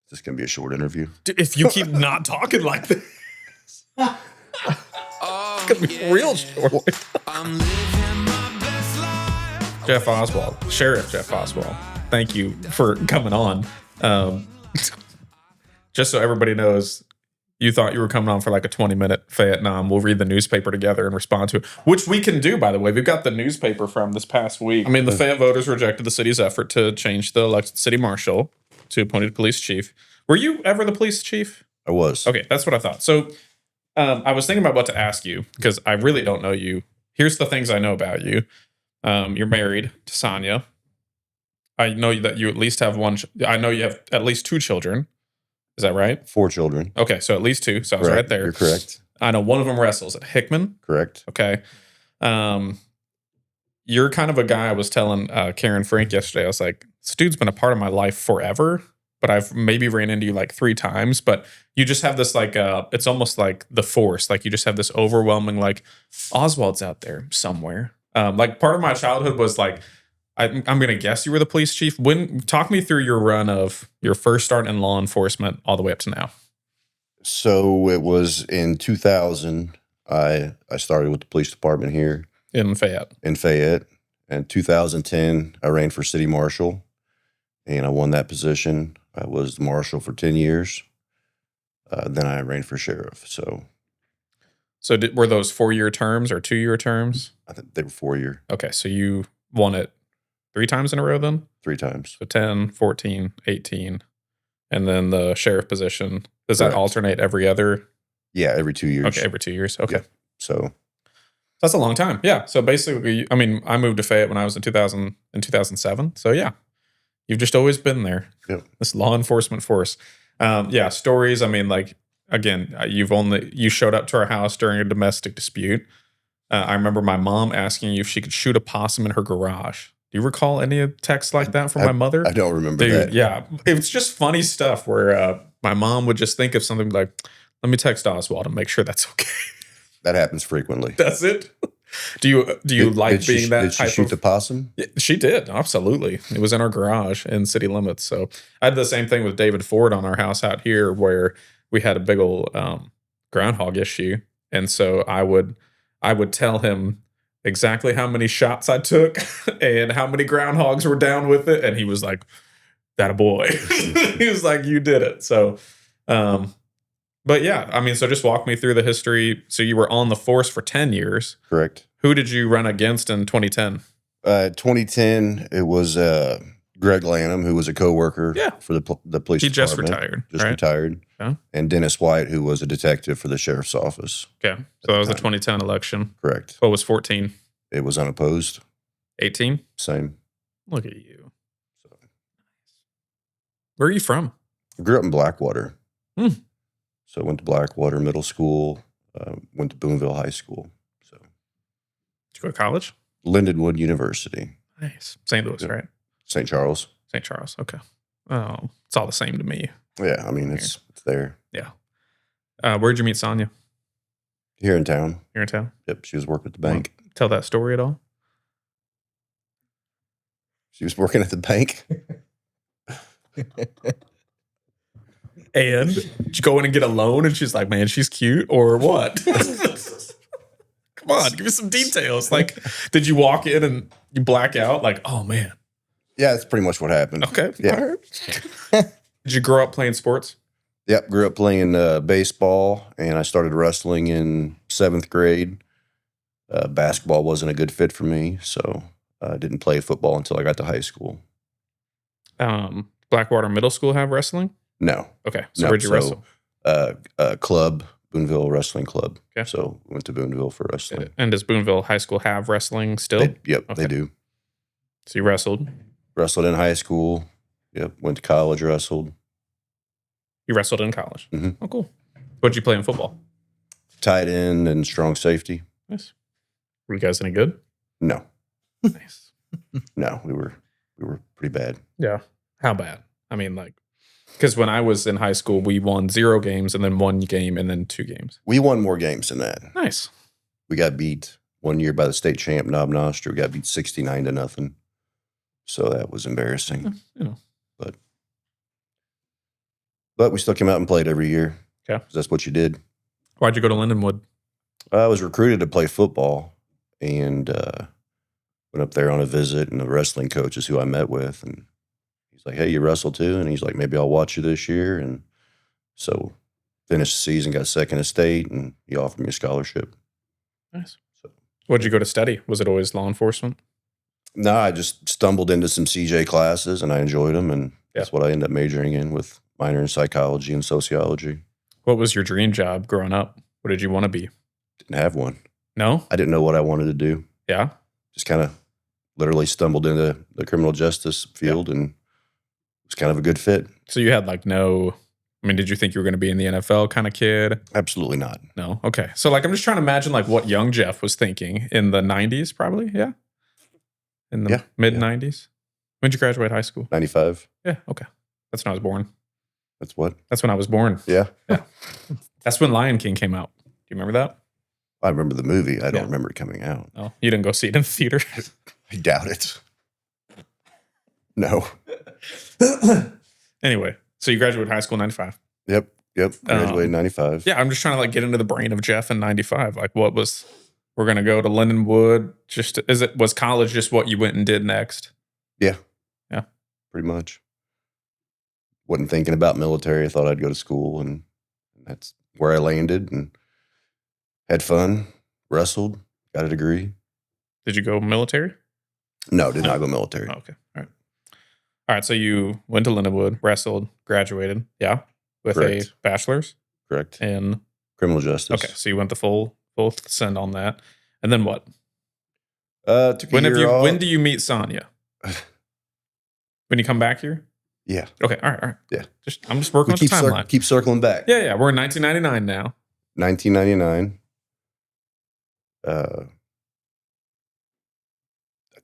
This is going to be a short interview. Dude, if you keep not talking like this, it's going to be real short. Jeff Oswald, Sheriff Jeff Oswald, thank you for coming on. Just so everybody knows, you thought you were coming on for like a 20-minute Vietnam. We'll read the newspaper together and respond to it, which we can do, by the way. We've got the newspaper from this past week. I mean, the Fayette voters rejected the city's effort to change the elected city marshal to appointed police chief. Were you ever the police chief? I was. Okay, that's what I thought. So I was thinking about what to ask you because I really don't know you. Here's the things I know about you. You're married to Sonia. I know that you at least have one. I know you have at least 2 children. Is that right? 4 children. Okay, so at least 2. So I was right there. You're correct. I know one of them wrestles at Hickman. Correct. Okay. You're kind of a guy. I was telling Karen Frank yesterday. I was like, this dude's been a part of my life forever, but I've maybe ran into you like 3 times. But you just have this like, it's almost like the Force. Like you just have this overwhelming like, Oswald's out there somewhere. Like part of my childhood was like, I'm going to guess you were the police chief. Talk me through your run of your first start in law enforcement all the way up to now. So it was in 2000. I started with the police department here In Fayette. In 2010, I ran for city marshal, and I won that position. I was the marshal for 10 years. Then I ran for sheriff. So were those 4-year terms or 2-year terms? I think they were 4-year. Okay, so you won it 3 times in a row then? 3 times. So 10, 14, 18. And then the sheriff position, does that alternate every other? Yeah, every 2 years. Okay, every 2 years. Okay. Yeah. So that's a long time. Yeah. So basically, I mean, I moved to Fayette when I was in 2007. So yeah, you've just always been there. Yep. This law enforcement force. Yeah, stories. I mean, like, again, you showed up to our house during a domestic dispute. I remember my mom asking you if she could shoot a possum in her garage. Do you recall any texts like that from my mother? I don't remember that. Yeah. It's just funny stuff where my mom would just think of something like, let me text Oswald and make sure that's okay. That happens frequently. That's it? Do you like being that type of... Did she shoot the possum? Yeah, she did, absolutely. It was in our garage in city limits. So I had the same thing with David Ford on our house out here where we had a big old groundhog issue. And so I would tell him exactly how many shots I took and how many groundhogs were down with it. And he was like, that a boy. He was like, you did it. So, but yeah, I mean, so just walk me through the history. So you were on the force for 10 years. Correct. Who did you run against in 2010? 2010, it was Greg Lanham, who was a coworker for the police department. He just retired. Retired. Yeah. And Dennis White, who was a detective for the sheriff's office. Okay. So that was the 2010 election. Correct. What was 14? It was unopposed. 18? Same. Look at you. Where are you from? I grew up in Blackwater. So I went to Blackwater Middle School, went to Boonville High School. So, did you go to college? Lindenwood University. Nice. St. Louis, right? St. Charles. St. Charles. Okay. Oh, it's all the same to me. Yeah, I mean, it's there. Yeah. Where'd you meet Sonia? Here in town. Here in town? Yep, she was working at the bank. Tell that story at all? She was working at the bank. And did you go in and get a loan and she's like, man, she's cute or what? Come on, give me some details. Like, did you walk in and you black out? Like, oh man. Yeah, that's pretty much what happened. Okay. Yeah. All right. Did you grow up playing sports? Yep, grew up playing baseball, and I started wrestling in 7th grade. Basketball wasn't a good fit for me, so I didn't play football until I got to high school. Blackwater Middle School have wrestling? No. Okay. So where'd you wrestle? Club, Boonville Wrestling Club. Okay. So went to Boonville for wrestling. And does Boonville High School have wrestling still? They do. So you wrestled? Wrestled in high school. Yep. Went to college, wrestled. You wrestled in college? Mm-hmm. Oh, cool. What'd you play in football? Tight end and strong safety. Nice. Were you guys any good? No. Nice. No, we were pretty bad. Yeah. How bad? I mean, like, because when I was in high school, we won 0 games and then 1 game and then 2 games. We won more games than that. Nice. We got beat one year by the state champ, Knob Nostra. We got beat 69-0. So that was embarrassing. You know. But But we still came out and played every year. Okay. 'Cause that's what you did. Why'd you go to Lindenwood? I was recruited to play football and went up there on a visit, and the wrestling coach is who I met with. And he's like, hey, you wrestle too? And he's like, maybe I'll watch you this year. And so finished the season, got second at state, and he offered me a scholarship. Nice. So, What'd you go to study? Was it always law enforcement? no, I just stumbled into some CJ classes, and I enjoyed them. And that's what I ended up majoring in, with minor in psychology and sociology. What was your dream job growing up? What did you want to be? Didn't have one. No? I didn't know what I wanted to do. Yeah? Just kind of literally stumbled into the criminal justice field, and it was kind of a good fit. So you had like no, I mean, did you think you were going to be in the NFL kind of kid? Absolutely not. No? Okay. So like, I'm just trying to imagine like what young Jeff was thinking in the 90s, probably. Yeah. In the mid 90s. When did you graduate high school? 95. Yeah. Okay. That's when I was born. That's what? That's when I was born. Yeah. Yeah. That's when Lion King came out. Do you remember that? I remember the movie. I don't remember it coming out. Oh, you didn't go see it in the theater? I doubt it. No. Anyway, so you graduated high school in 95. Yep. Graduated in 95. Yeah, I'm just trying to like get into the brain of Jeff in 95. Like what was, we're going to go to Lindenwood. Was college just what you went and did next? Yeah. Yeah. Pretty much. Wasn't thinking about military. I thought I'd go to school, and that's where I landed, and had fun, wrestled, got a degree. Did you go military? No, did not go military. Oh, okay. All right. All right. So you went to Lindenwood, wrestled, graduated. Yeah. With Correct. a bachelor's Correct. in Criminal justice. Okay. So you went the full send on that. And then what? Took a year off. When do you meet Sonia? When you come back here? Yeah. Okay. All right. Yeah. I'm just working on the timeline. Keep circling back. Yeah. We're in 1999 now. 1999. I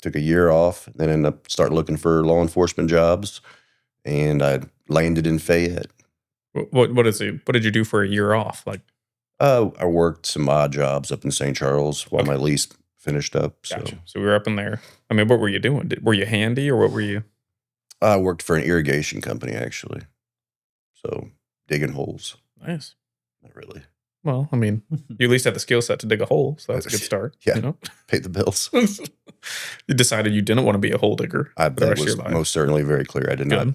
took a year off, then ended up starting looking for law enforcement jobs, and I landed in Fayette. What is it? What did you do for a year off? Like, I worked some odd jobs up in St. Charles while my lease finished up. Gotcha. So we were up in there. I mean, what were you doing? Were you handy, or what were you? I worked for an irrigation company, actually. So digging holes. Nice. Not really. Well, I mean, you at least had the skill set to dig a hole, so that's a good start. Yeah. You know? Paid the bills. You decided you didn't want to be a hole digger. That was most certainly very clear. I did not.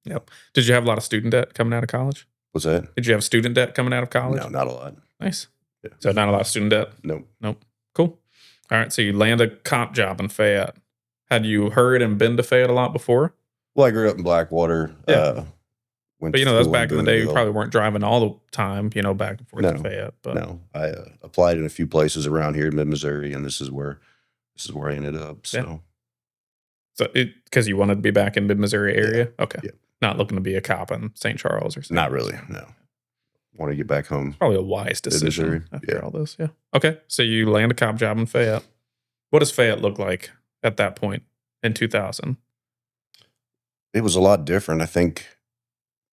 Yep. Did you have a lot of student debt coming out of college? What's that? Did you have student debt coming out of college? No, not a lot. Nice. Yeah. So not a lot of student debt? Nope. Cool. All right. So you land a cop job in Fayette. Had you heard and been to Fayette a lot before? Well, I grew up in Blackwater. Yeah. But that was back in the day. You probably weren't driving all the time, back and forth to Fayette. But no, I applied in a few places around here in mid-Missouri, and this is where I ended up. So because you wanted to be back in mid-Missouri area? Yeah. Okay. Yeah. Not looking to be a cop in St. Charles or something? Not really, no. Want to get back home. Probably a wise decision Missouri. after all this, yeah. Okay, so you land a cop job in Fayette. What does Fayette look like at that point in 2000? It was a lot different. I think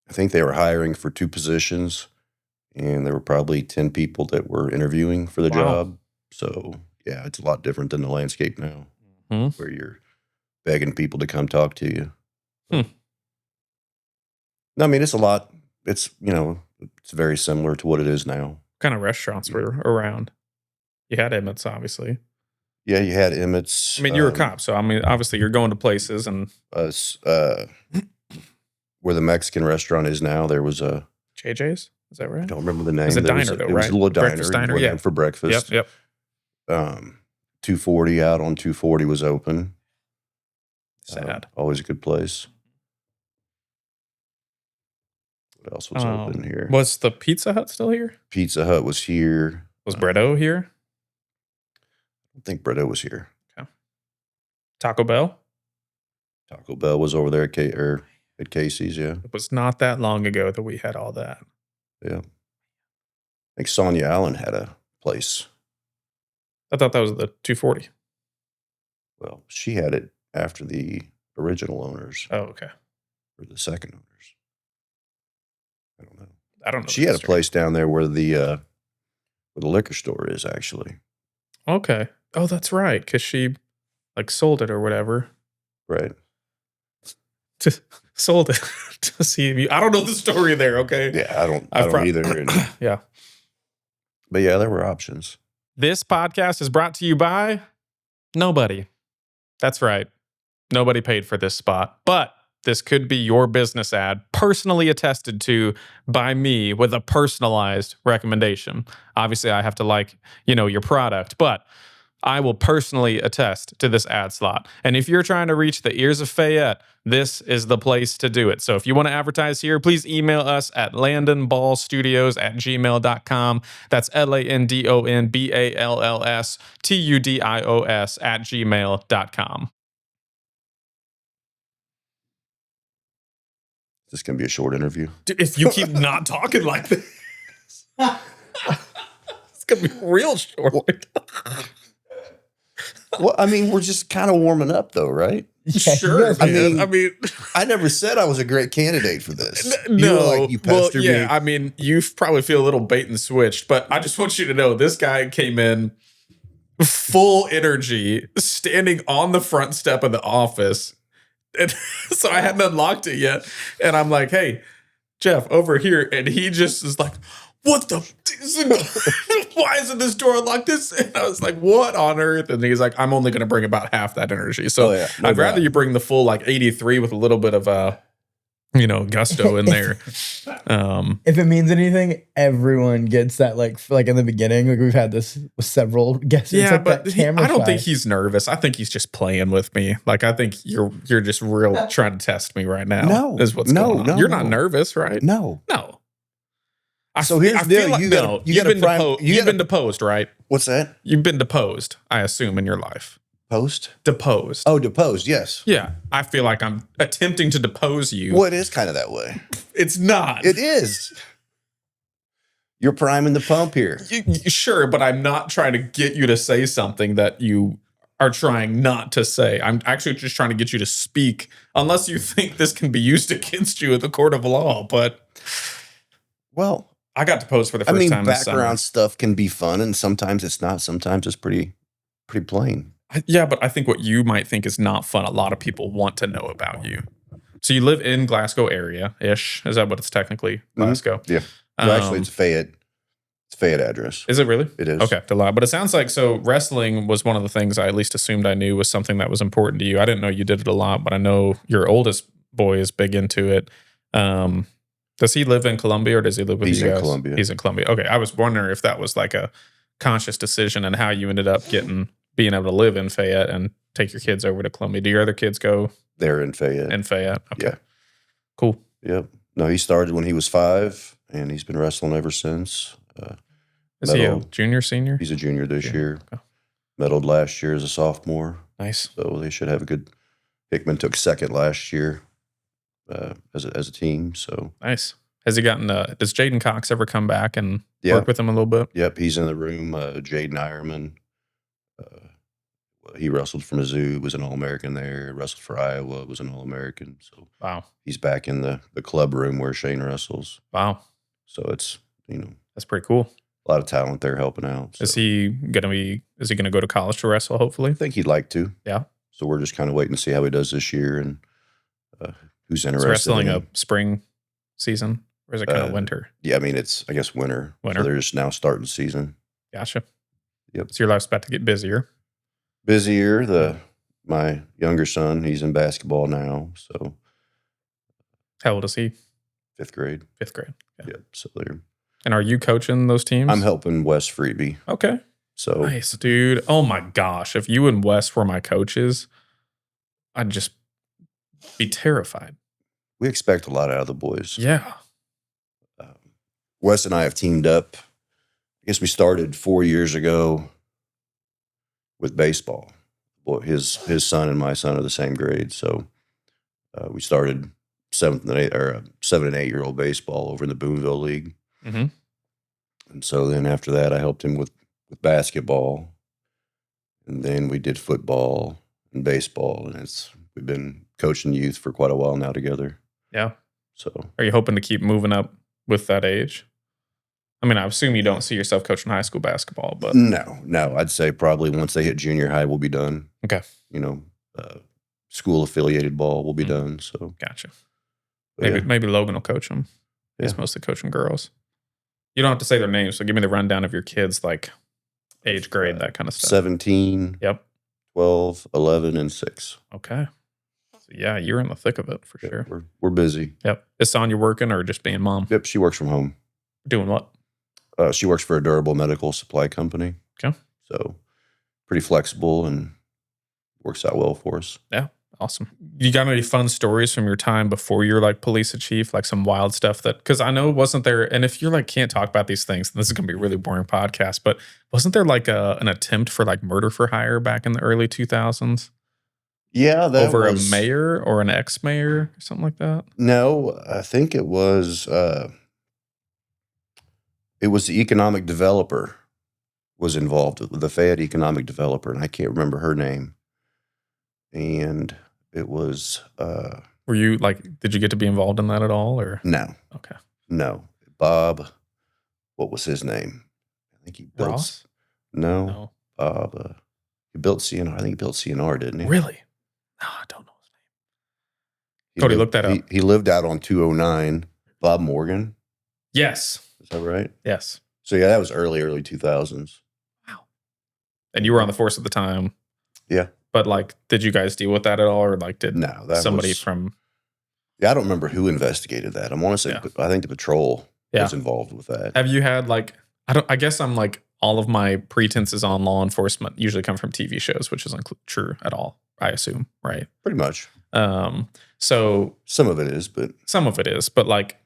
they were hiring for 2 positions, and there were probably 10 people that were interviewing for the job. So, yeah, it's a lot different than the landscape now, where you're begging people to come talk to you. No, I mean, it's a lot. It's, it's very similar to what it is now. What kind of restaurants were around? You had Emmett's, obviously. Yeah, you had Emmett's. I mean, you're a cop, so I mean, obviously you're going to places and where the Mexican restaurant is now, there was a JJ's. Is that right? I don't remember the name. It was a diner, though, right? It was a little diner. Breakfast diner, Went yeah. in for breakfast. Yep. 240 out on 240 was open. Sad. Always a good place. What else was open here? Was the Pizza Hut still here? Pizza Hut was here. Was Bretto here? I think Bretto was here. Okay. Taco Bell? Taco Bell was over there at Casey's, yeah. It was not that long ago that we had all that. Yeah. I think Sonia Allen had a place. I thought that was the 240. Well, she had it after the original owners. Oh, okay. Or the second owners. I don't know. She had a place down there where the liquor store is, actually. Okay. Oh, that's right. Because she sold it or whatever. Right. sold it to CMU. I don't know the story there. Okay. Yeah, I don't either. And, Yeah. but yeah, there were options. This podcast is brought to you by nobody. That's right. Nobody paid for this spot, but this could be your business ad, personally attested to by me with a personalized recommendation. Obviously, I have to like, your product, but I will personally attest to this ad slot. And if you're trying to reach the ears of Fayette, this is the place to do it. So if you want to advertise here, please email us at landonballstudios@gmail.com. That's LandonBallstudios@gmail.com. This can be a short interview. Dude, if you keep not talking like this, it's going to be real short. Well, I mean, we're just kind of warming up, though, right? Yeah, sure. I mean, I never said I was a great candidate for this. You pestered me. I mean, you probably feel a little bait and switched, but I just want you to know this guy came in full energy, standing on the front step of the office. And so I hadn't unlocked it yet. And I'm like, hey, Jeff, over here. And he just is like, what the? Why isn't this door unlocked? And I was like, what on earth? And he's like, I'm only going to bring about half that energy. So I'd rather you bring the full like 83 with a little bit of gusto in there. If it means anything, everyone gets that like in the beginning. Like we've had this with several guests. Yeah, like but I don't think he's nervous. I think he's just playing with me. Like I think you're just real trying to test me right now. No, is what's going on. No, you're not nervous, right? No. So here's the deal. You've been deposed, right? What's that? You've been deposed, I assume, in your life. Deposed. Oh, deposed, yes. Yeah. I feel like I'm attempting to depose you. Well, it is kind of that way. It's not. It is. You're priming the pump here. Sure, but I'm not trying to get you to say something that you are trying not to say. I'm actually just trying to get you to speak, unless you think this can be used against you in the court of law. But, well, I got deposed for the first time this summer. Background stuff can be fun, and sometimes it's not. Sometimes it's pretty plain. Yeah, but I think what you might think is not fun, a lot of people want to know about you. So you live in Glasgow area-ish. Is that what it's technically? Glasgow? Yeah. So actually, it's Fayette. It's Fayette address. Is it really? It is. Okay, but it sounds like, so wrestling was one of the things I at least assumed I knew was something that was important to you. I didn't know you did it a lot, but I know your oldest boy is big into it. Does he live in Columbia or does he live with you guys? He's in Columbia. He's in Columbia. Okay, I was wondering if that was like a conscious decision and how you ended up being able to live in Fayette and take your kids over to Columbia. Do your other kids go? They're in Fayette. Okay. Yeah. Cool. Yep. No, he started when he was 5, and he's been wrestling ever since. Is he a junior, senior? He's a junior this year. Okay. Medaled last year as a sophomore. Nice. So they should have a good. Hickman took second last year as a team. So nice. Has he gotten? Does Jaden Cox ever come back and work with him a little bit? Yep, he's in the room. Jaden Ironman. He wrestled for Mizzou, was an All-American there. Wrestled for Iowa, was an All-American. So wow, he's back in the club room where Shane wrestles. Wow. So it's that's pretty cool. A lot of talent there helping out. So. Is he gonna go to college to wrestle? Hopefully, I think he'd like to. Yeah. So we're just kind of waiting to see how he does this year and who's interested. Is wrestling a spring season or is it kind of winter? Yeah, I mean it's winter. Winter. So they're just now starting the season. Gotcha. Yep. So your life's about to get busier. My younger son, he's in basketball now. So how old is he? 5th grade. 5th grade. Yeah. Yep. So they're. And are you coaching those teams? I'm helping Wes Freeby. Okay. So nice, dude. Oh my gosh. If you and Wes were my coaches, I'd just be terrified. We expect a lot out of the boys. Yeah. Wes and I have teamed up. I guess we started 4 years ago with baseball. Well, his son and my son are the same grade. So we started 7 and 8-year-old baseball over in the Boonville League. Mm-hmm. And so then after that, I helped him with basketball. And then we did football and baseball. And we've been coaching youth for quite a while now together. Yeah. So are you hoping to keep moving up with that age? I mean, I assume you don't see yourself coaching high school basketball, but no. I'd say probably once they hit junior high, we'll be done. Okay. School affiliated ball will be done. So gotcha. But Maybe Logan will coach them. He's Yeah. mostly coaching girls. You don't have to say their names, so give me the rundown of your kids, like age, grade, that kind of stuff. 17, Yep. 12, 11, and 6. Okay. So yeah, you're in the thick of it for Yeah, sure. we're busy. Yep. Is Sonya working or just being mom? Yep, she works from home. Doing what? She works for a durable medical supply company. Okay. So pretty flexible and works out well for us. Yeah. Awesome. You got any fun stories from your time before you're like police chief, like some wild stuff that, because I know wasn't there, and if you're like can't talk about these things, this is gonna be a really boring podcast, but wasn't there like an attempt for like murder for hire back in the early 2000s Yeah, that over was a mayor or an ex-mayor or something like that? No, I think it was the economic developer was involved, the Fayette economic developer, and I can't remember her name. And it was Were you like, did you get to be involved in that at all or? no, Okay. no. Bob, what was his name? I think he built Ross? No. Bob he built CNR. I think he built CNR, didn't he? Really? No, I don't know his name. He Cody, lived- look that up. He lived out on 209. Bob Morgan. Yes. Is that right? Yes. So yeah, that was early 2000s. And you were on the force at the time. Yeah. But like, did you guys deal with that at all? Or like, did No, that somebody was, from, Yeah, I don't remember who investigated that. I want to say, Yeah. I think the patrol Yeah. was involved with that. have you had like, I guess I'm like, all of my pretenses on law enforcement usually come from TV shows, which isn't true at all, I assume. Right. Pretty much. So Some of it is, but some of it is, but like,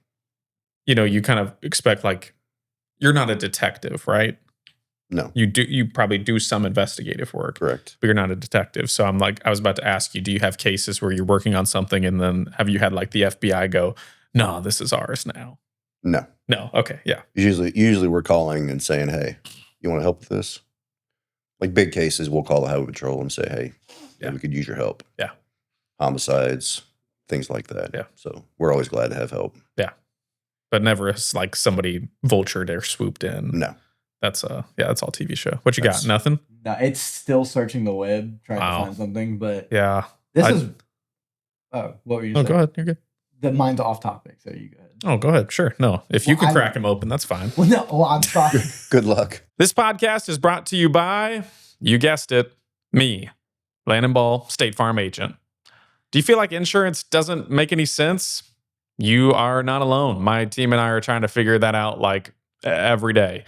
you know, you kind of expect like, you're not a detective, right? no, You probably do some investigative work, correct. but you're not a detective. So I'm like, I was about to ask you, do you have cases where you're working on something and then have you had like the FBI go, no, this is ours now? No. No. Okay. Yeah. Usually we're calling and saying, hey, you want to help with this? Like big cases, we'll call the highway patrol and say, hey, Yeah. we could use your help. Yeah. Homicides, things like that. Yeah. So we're always glad to have help. But never as like somebody vultured or swooped in. No. That's that's all TV show. What you That's- got? Nothing? No, it's still searching the web trying Wow. to find something, but Yeah. this I- is. Oh, what were you Oh, saying? go ahead. You're good. The mine's off topic, so you go ahead. Oh, go ahead. Sure. No, if you Well, can crack them open, that's fine. Well, no, well, I'm sorry. Good luck. This podcast is brought to you by, you guessed it, me, Landon Ball, State Farm agent. Do you feel like insurance doesn't make any sense? You are not alone. My team and I are trying to figure that out like every day.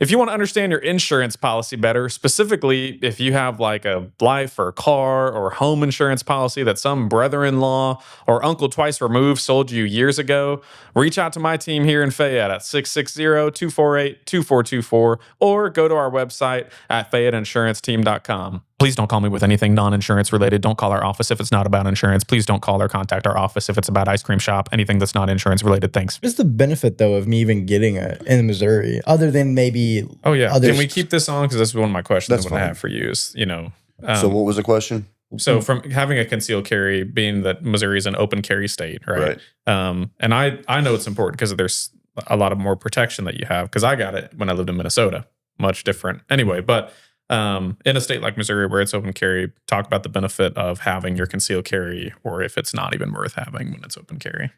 If you want to understand your insurance policy better, specifically if you have like a life or car or home insurance policy that some brother-in-law or uncle twice removed sold you years ago, reach out to my team here in Fayette at 660-248-2424 or go to our website at FayetteInsuranceTeam.com. Please don't call me with anything non-insurance related. Don't call our office if it's not about insurance. Please don't call or contact our office if it's about ice cream shop, anything that's not insurance related. Thanks. What's the benefit though of me even getting it in Missouri, other than maybe? Oh yeah. Others- Can we keep this on? Because this is one of my questions That's that I fine. have for you is, you know. So what was the question? So from having a concealed carry, being that Missouri is an open carry state, right? And I know it's important because there's a lot of more protection that you have because I got it when I lived in Minnesota. Much different anyway. But in a state like Missouri where it's open carry, talk about the benefit of having your concealed carry or if it's not even worth having when it's open carry.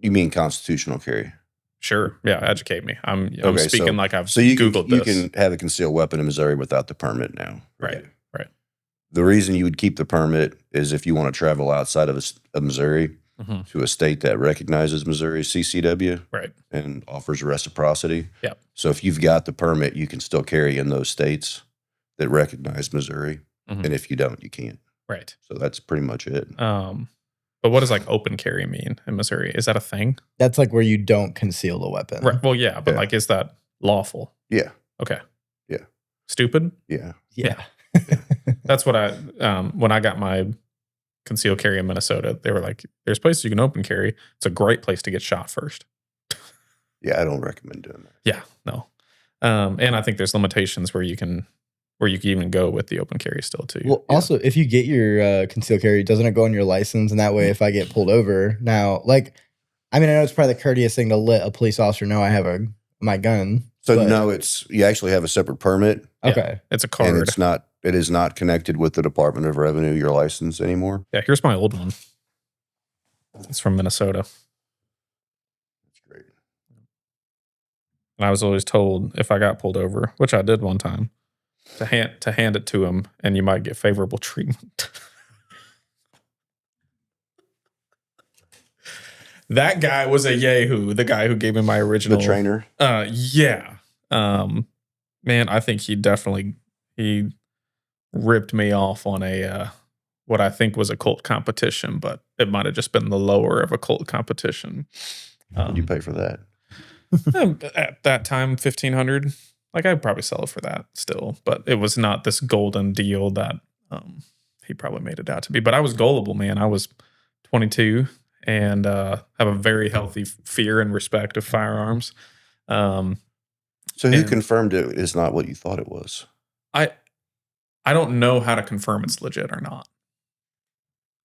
You mean constitutional carry? Sure. Yeah. Educate me. I'm Okay, speaking like I've So you Googled can, this. you can have a concealed weapon in Missouri without the permit now. Right. Right. The reason you would keep the permit is if you want to travel outside of Missouri Mhm. to a state that recognizes Missouri CCW Right. and offers reciprocity. Yep. So if you've got the permit, you can still carry in those states that recognize Missouri. Mhm. And if you don't, you can't. Right. So that's pretty much it. But what does like open carry mean in Missouri? Is that a thing? That's like where you don't conceal the weapon. Right. Well, yeah, but Yeah. like, is that lawful? Yeah. Okay. Yeah. Stupid? Yeah. Yeah. That's what I, when I got my concealed carry in Minnesota, they were like, there's places you can open carry. It's a great place to get shot first. Yeah. I don't recommend doing that. Yeah. No. And I think there's limitations where you can even go with the open carry still too. Well, also, if you get your concealed carry, doesn't it go on your license? And that way, if I get pulled over now, like, I mean, I know it's probably the courteous thing to let a police officer know I have my gun. So but- no, you actually have a separate permit Yeah. Okay. It's a and card. it is not connected with the Department of Revenue, your license anymore. Yeah. Here's my old one. It's from Minnesota. That's great. And I was always told if I got pulled over, which I did one time, to hand it to him, and you might get favorable treatment. That guy was a yahoo. The guy who gave me my original The trainer. Yeah. Man, I think he ripped me off on a what I think was a cult competition, but it might have just been the lower of a cult competition. What did you pay for that? At that time, 1,500. Like I'd probably sell it for that still, but it was not this golden deal that he probably made it out to be. But I was gullible, man. I was 22 and have a very healthy fear and respect of firearms. So who confirmed it is not what you thought it was? I don't know how to confirm it's legit or not.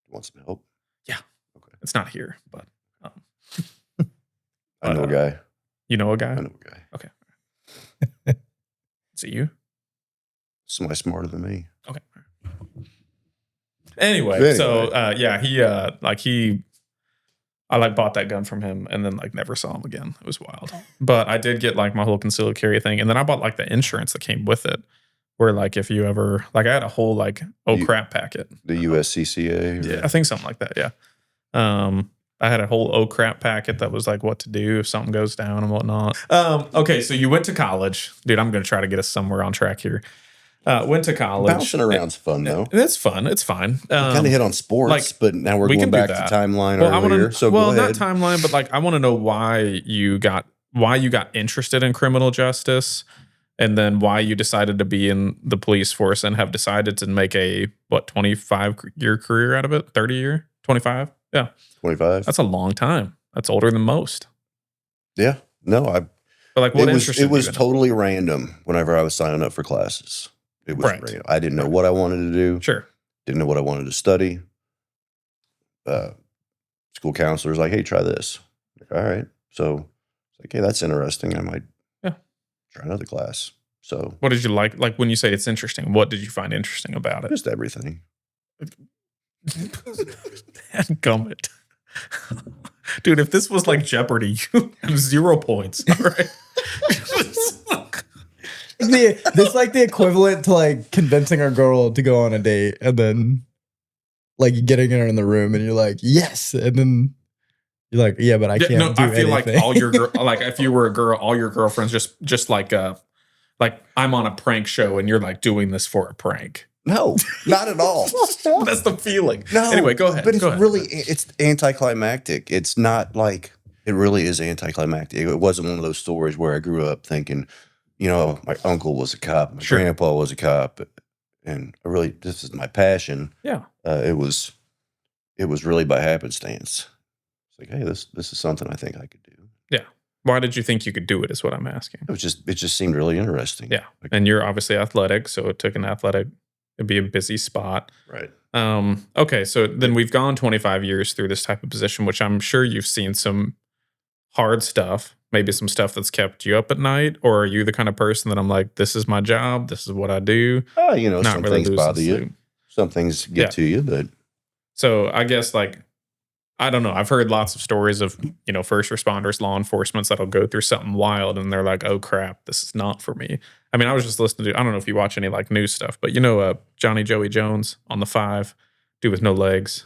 You want some help? Yeah. Okay. It's not here, but I know a guy. You know a guy? I know a guy. Okay. Is it you? Somebody smarter than me. Okay. Anyway. So I bought that gun from him and then never saw him again. It was wild. But I did get my whole concealed carry thing, and then I bought the insurance that came with it. Where if you ever I had a whole crap packet. The USCCA? Yeah, I think something like that. Yeah. I had a whole crap packet that was what to do if something goes down and whatnot. Okay, so you went to college. Dude, I'm going to try to get us somewhere on track here. Went to college. Bouncing around's fun, though. It's fun. It's fine. Kind of hit on sports, but now we're going back to timeline earlier. So go ahead. Not timeline, but I want to know why you got interested in criminal justice, and then why you decided to be in the police force and have decided to make a 25-year career out of it, 30-year, 25. Yeah. 25. That's a long time. That's older than most. Yeah. No, But what interested you? It was totally random whenever I was signing up for classes. It was random. I didn't know what I wanted to do. Sure. Didn't know what I wanted to study. School counselor's like, hey, try this. All right. So it's hey, that's interesting. I might try another class. So what did you like? When you say it's interesting, what did you find interesting about it? Just everything. Gummit. Dude, if this was Jeopardy, you have 0 points. All right. This the equivalent to convincing a girl to go on a date and then getting her in the room and you're like, yes. And then you're like, yeah, but I can't do I feel anything. all your if you were a girl, all your girlfriends just I'm on a prank show and you're doing this for a prank. No, not at all. That's the feeling. No. Anyway, go ahead. But it's anticlimactic. It's not it really is anticlimactic. It wasn't one of those stories where I grew up thinking, my uncle was a cop, my grandpa was a cop, and this is my passion. Yeah. It was really by happenstance. It's hey, this is something I think I could do. Yeah. Why did you think you could do it is what I'm asking. It just seemed really interesting. Yeah. And you're obviously athletic, so it took it'd be a busy spot. Right. Okay, so then we've gone 25 years through this type of position, which I'm sure you've seen some hard stuff, maybe some stuff that's kept you up at night, or are you the kind of person that I'm this is my job, this is what I do? Some things bother you. Some things get to you, but so I guess I don't know. I've heard lots of stories of, first responders, law enforcement that'll go through something wild and they're oh crap, this is not for me. I mean, I was just listening to, I don't know if you watch any news stuff, but Johnny Joey Jones on the 5, dude with no legs.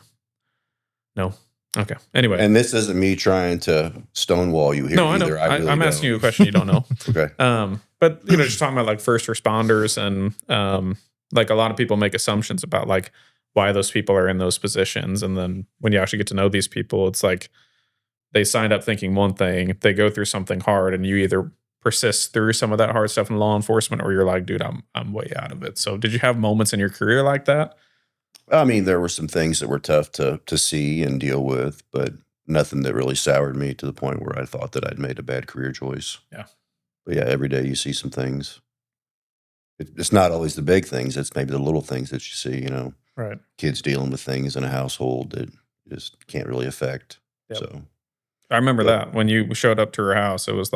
No. Okay. Anyway. And this isn't me trying to stonewall you here. No, either. I know. I'm asking you a question you don't know. Okay. But just talking about first responders and a lot of people make assumptions about why those people are in those positions. And then when you actually get to know these people, it's they signed up thinking one thing, they go through something hard, and you either persist through some of that hard stuff in law enforcement, or you're dude, I'm way out of it. So did you have moments in your career like that? I mean, there were some things that were tough to see and deal with, but nothing that really soured me to the point where I thought that I'd made a bad career choice. Yeah. But yeah, every day you see some things. It's not always the big things. It's maybe the little things that you see, Right. Kids dealing with things in a household that just can't really affect. Yep. So I remember that when you showed up to her house, it was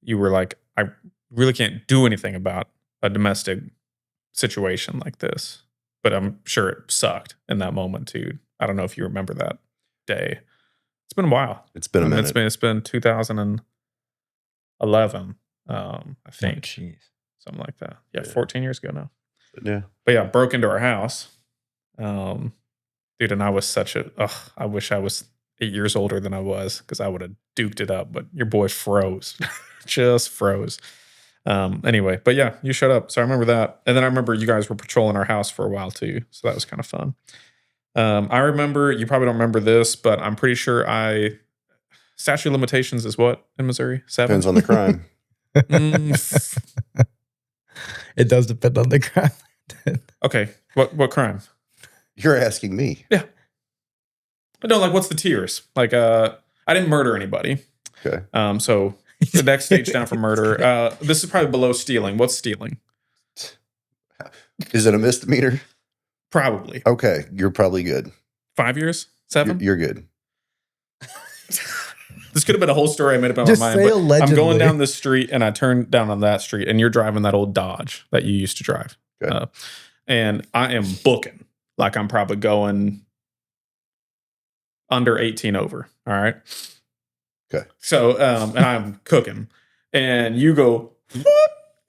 you were I really can't do anything about a domestic situation like this, but I'm sure it sucked in that moment too. I don't know if you remember that day. It's been a while. It's been a I mean, minute. it's been 2011, I think, jeez. something like that. Yeah, Yeah. 14 years ago now. Yeah. But yeah, broke into our house, dude, and I was I wish I was 8 years older than I was because I would have duked it up. But your boy froze, just froze. Anyway, but yeah, you showed up, so I remember that, and then I remember you guys were patrolling our house for a while too, so that was kind of fun. I remember, you probably don't remember this, but I'm pretty sure statute of limitations is what in Missouri? 7? Depends on the crime. It does depend on the crime. Okay, what crime? You're asking me. Yeah. No, like what's the tiers? Like, I didn't murder anybody. Okay. So the next stage down from murder. This is probably below stealing. What's stealing? Is it a misdemeanor? Probably. Okay. You're probably good. 5 years? 7? You're good. This could have been a whole story I made up in my Just mind. say But allegedly. I'm going down this street and I turn down on that street and you're driving that old Dodge that you used to drive. Okay. And I am booking like I'm probably going under 18 over. All right. Okay. So, and I'm cooking and you go whoop,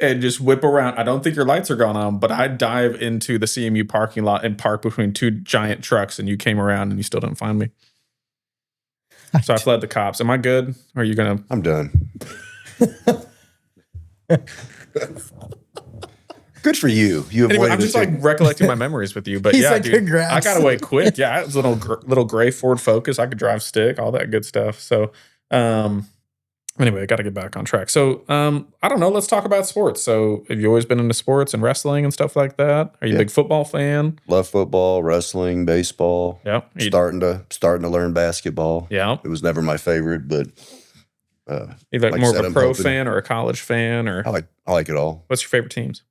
and just whip around. I don't think your lights are going on, but I dive into the CMU parking lot and park between two giant trucks and you came around and you still didn't find me. So I fled the cops. Am I good? Or are you going to? I'm done. Good for you. You avoided Anyway, I'm just it. like recollecting my memories with you. But He's yeah, like, dude, "Congrats." I got away quick. Yeah, it was a little gray Ford Focus. I could drive stick, all that good stuff. So, anyway, I got to get back on track. So, I don't know. Let's talk about sports. So, have you always been into sports and wrestling and stuff like that? Are you a Yeah. big football fan? Love football, wrestling, baseball. Yeah. Starting to learn basketball. Yeah. It was never my favorite, but You like Like more I said, of a I'm pro hoping- fan or a college fan or I like it all. what's your favorite teams?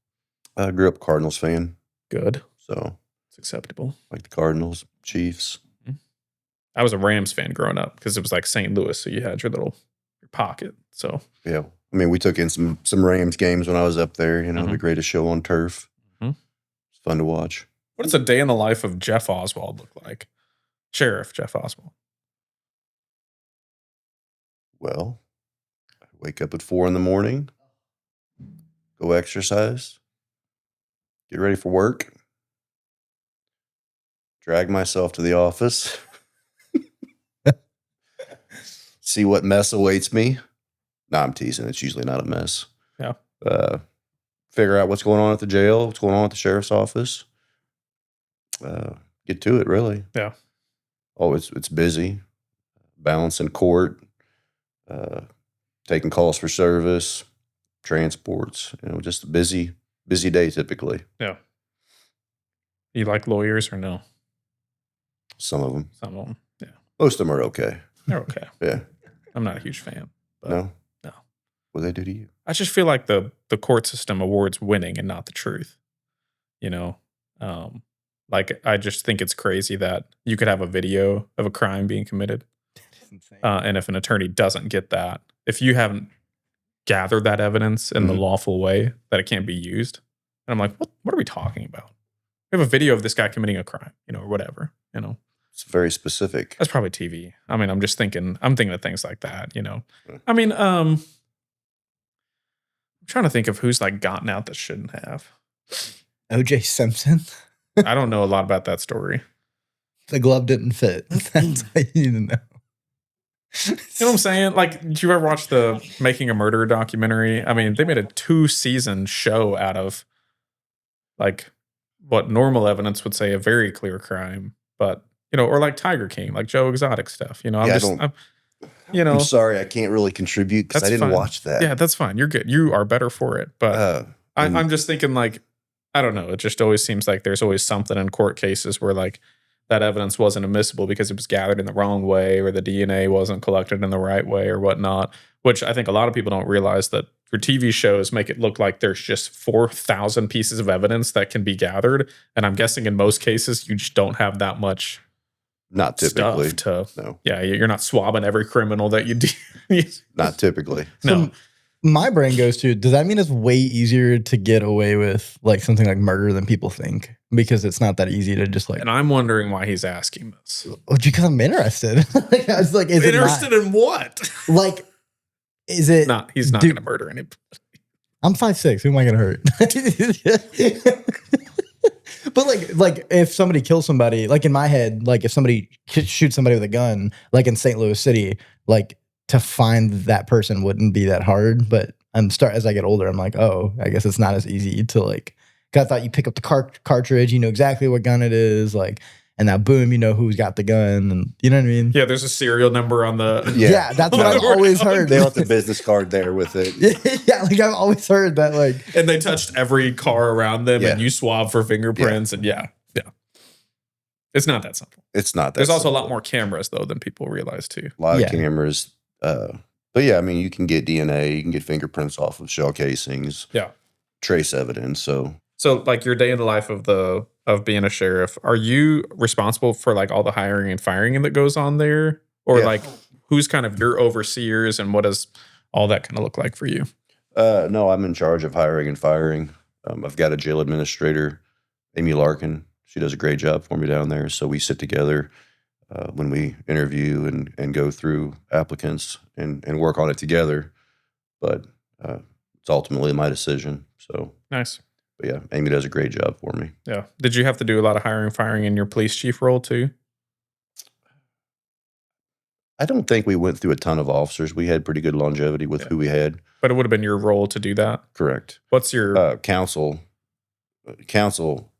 I grew up Cardinals fan, Good. so It's acceptable. like the Cardinals, Chiefs. I was a Rams fan growing up because it was like St. Louis, so you had your pocket. So Yeah, I mean, we took in some Rams games when I was up there. You know, the greatest show on turf. Mhm. It's fun to watch. what does a day in the life of Jeff Oswald look like? Sheriff Jeff Oswald. Well, I wake up at 4 a.m, go exercise, get ready for work, drag myself to the office, see what mess awaits me. No, I'm teasing. It's usually not a mess. Yeah. Figure out what's going on at the jail, what's going on at the sheriff's office. Get to it, really. Yeah. Oh, it's busy. Balancing court, taking calls for service, transports. You know, just a busy day typically. Yeah. You like lawyers or no? Some of them. Some of them. Yeah. Most of them are okay. They're okay. Yeah. I'm not a huge fan. But No? No. What do they do to you? I just feel like the court system awards winning and not the truth. You know? Like I just think it's crazy that you could have a video of a crime being committed. And if an attorney doesn't get that, if you haven't gathered that evidence in the Mhm. lawful way, that it can't be used. And I'm like, what are we talking about? We have a video of this guy committing a crime, or whatever, It's very specific. That's probably TV. I mean, I'm thinking of things like that, Yeah. I mean, I'm trying to think of who's like gotten out that shouldn't have. OJ Simpson. I don't know a lot about that story. The glove didn't fit. That's all you need to know. You know what I'm saying? Like, did you ever watch the Making a Murderer documentary? I mean, they made a 2-season show out of like what normal evidence would say a very clear crime, but or like Tiger King, like Joe Exotic stuff. I'm sorry, I can't really contribute because I That's didn't fine. watch that. Yeah, that's fine. You're good. You are better for it. But I'm just thinking like, I don't know. It just always seems like there's always something in court cases where like that evidence wasn't admissible because it was gathered in the wrong way or the DNA wasn't collected in the right way or whatnot, which I think a lot of people don't realize that your TV shows make it look like there's just 4,000 pieces of evidence that can be gathered. And I'm guessing in most cases, you just don't have that much Not typically. stuff to, No, yeah, you're not swabbing every criminal that you do. not typically. No. my brain goes to, does that mean it's way easier to get away with like something like murder than people think? Because it's not that easy to just like, And I'm wondering why he's asking this. because I'm interested. Like, I was like, is Interested it in what? not, like, is it? Not he's not Dude, going to murder anybody. I'm 5'6". Who am I going to hurt? But like if somebody kills somebody, like in my head, like if somebody shoots somebody with a gun, like in St. Louis City, like to find that person wouldn't be that hard. But as I get older, I'm like, oh, I guess it's not as easy to like. Cause I thought you pick up the cartridge, you know exactly what gun it is, like, and now boom, you know who's got the gun, and you know what I mean. Yeah, there's a serial number on the. Yeah, that's what I've always heard. They left the business card there with it. Yeah, like I've always heard that, like, And they touched every car around them, Yeah. and you swab for fingerprints, and yeah. It's not that simple. It's not that There's also a simple. lot more cameras though than people realize too. A lot Yeah. of cameras. But yeah, I mean, you can get DNA, you can get fingerprints off of shell casings. Yeah. Trace evidence. So like your day in the life of being a sheriff, are you responsible for like all the hiring and firing that goes on there? Or Yeah. like who's kind of your overseers and what does all that kind of look like for you? no, I'm in charge of hiring and firing. I've got a jail administrator, Amy Larkin. She does a great job for me down there. So we sit together when we interview and go through applicants and work on it together. But it's ultimately my decision. So Nice. but yeah, Amy does a great job for me. Yeah. Did you have to do a lot of hiring, firing in your police chief role too? I don't think we went through a ton of officers. We had pretty good longevity with who we had. But it would have been your role to do that. Correct. What's your Council,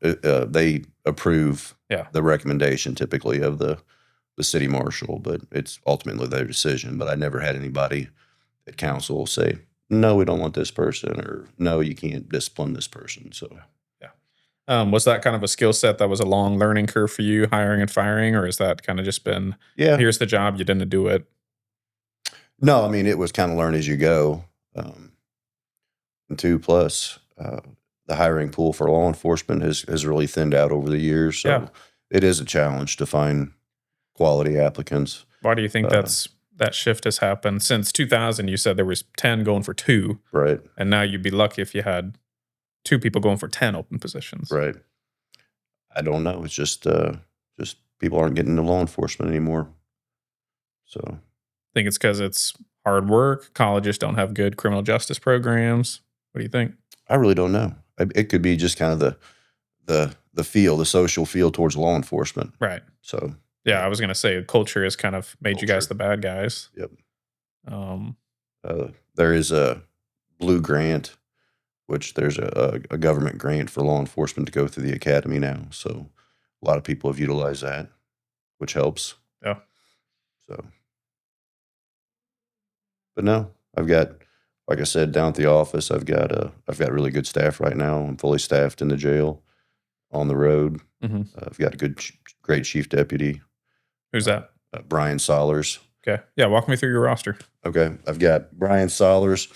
they approve Yeah. the recommendation typically of the city marshal, but it's ultimately their decision. But I never had anybody at council say, no, we don't want this person, or no, you can't discipline this person. So was that kind of a skill set that was a long learning curve for you, hiring and firing, or has that kind of just been yeah, here's the job, you didn't do it? no, I mean, it was kind of learn as you go. And two, plus the hiring pool for law enforcement has really thinned out over the years. So Yeah. it is a challenge to find quality applicants. Why do you think that shift has happened since 2000? You said there was 10 going for 2, Right. and now you'd be lucky if you had 2 people going for 10 open positions. Right. I don't know. It's just people aren't getting into law enforcement anymore. So I think it's because it's hard work. Colleges don't have good criminal justice programs. What do you think? I really don't know. It could be just kind of the feel, the social feel towards law enforcement. Right. So Yeah, I was gonna say culture has kind of made you guys Culture. the bad guys. Yep. Um, there is a Blue Grant, which there's a government grant for law enforcement to go through the academy now. So a lot of people have utilized that, which helps. Yeah. So, but no, I've got, like I said, down at the office, I've got really good staff right now. I'm fully staffed in the jail, on the road. Mhm. I've got a great chief deputy, Who's that? Brian Solers. Okay. Yeah, walk me through your roster. Okay, I've got Brian Solers.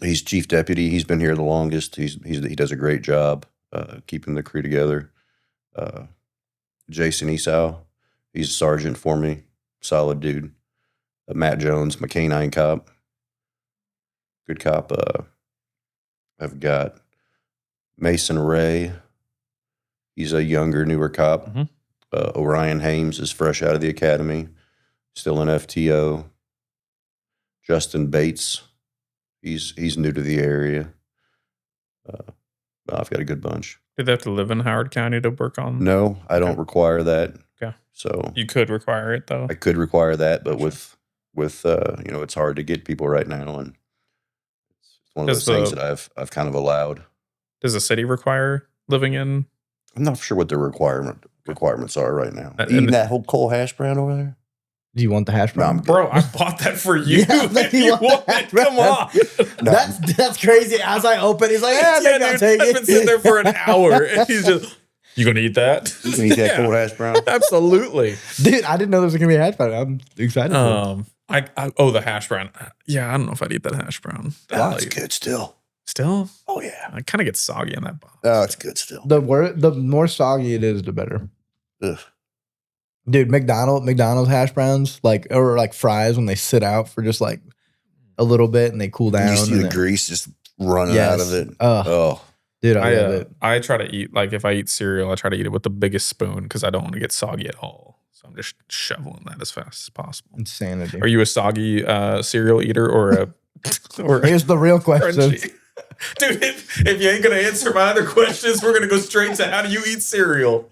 He's chief deputy. He's been here the longest. He does a great job keeping the crew together. Jason Esau, he's a sergeant for me. Solid dude. Matt Jones, my canine cop. Good cop. I've got Mason Ray. He's a younger, newer cop. Mhm. Orion Hames is fresh out of the academy, still in FTO. Justin Bates, he's new to the area. I've got a good bunch. Did they have to live in Howard County to work on? No, I don't Okay. require that. Okay. So You could require it though. I could require that, but Gotcha. with it's hard to get people right now, and it's one of Does those things the- that I've kind of allowed. Does the city require living in? I'm not sure what the requirements are right now. And- Eating and- that whole coal hash brown over there? do you want the hash brown? I'm good. Bro, I bought that for you. Yeah, and like, you you want want that, it. Come right? on. No. That's crazy. As I open, he's like, yeah, maybe I'll dude, take I've it. been sitting there for an hour, and he's just, you gonna eat that? You can eat that Yeah, cold hash brown? absolutely. Dude, I didn't know there was gonna be a hash brown. I'm excited. for it. The hash brown. Yeah, I don't know if I'd eat that hash brown. Oh, it's good still. Still, Oh yeah. I kind of get soggy in that box. Oh, it's good still. The more soggy it is, the better. Ugh. Dude, McDonald's hash browns, like, or like fries when they sit out for just like a little bit and they cool down. You see and the then- grease just running out of it. Oh, dude, I love it. I try to eat, like if I eat cereal, I try to eat it with the biggest spoon because I don't want to get soggy at all. So I'm just shoveling that as fast as possible. Insanity. Are you a soggy cereal eater or a Here's the real question. crunchy? Dude, if you ain't gonna answer my other questions, we're gonna go straight to how do you eat cereal?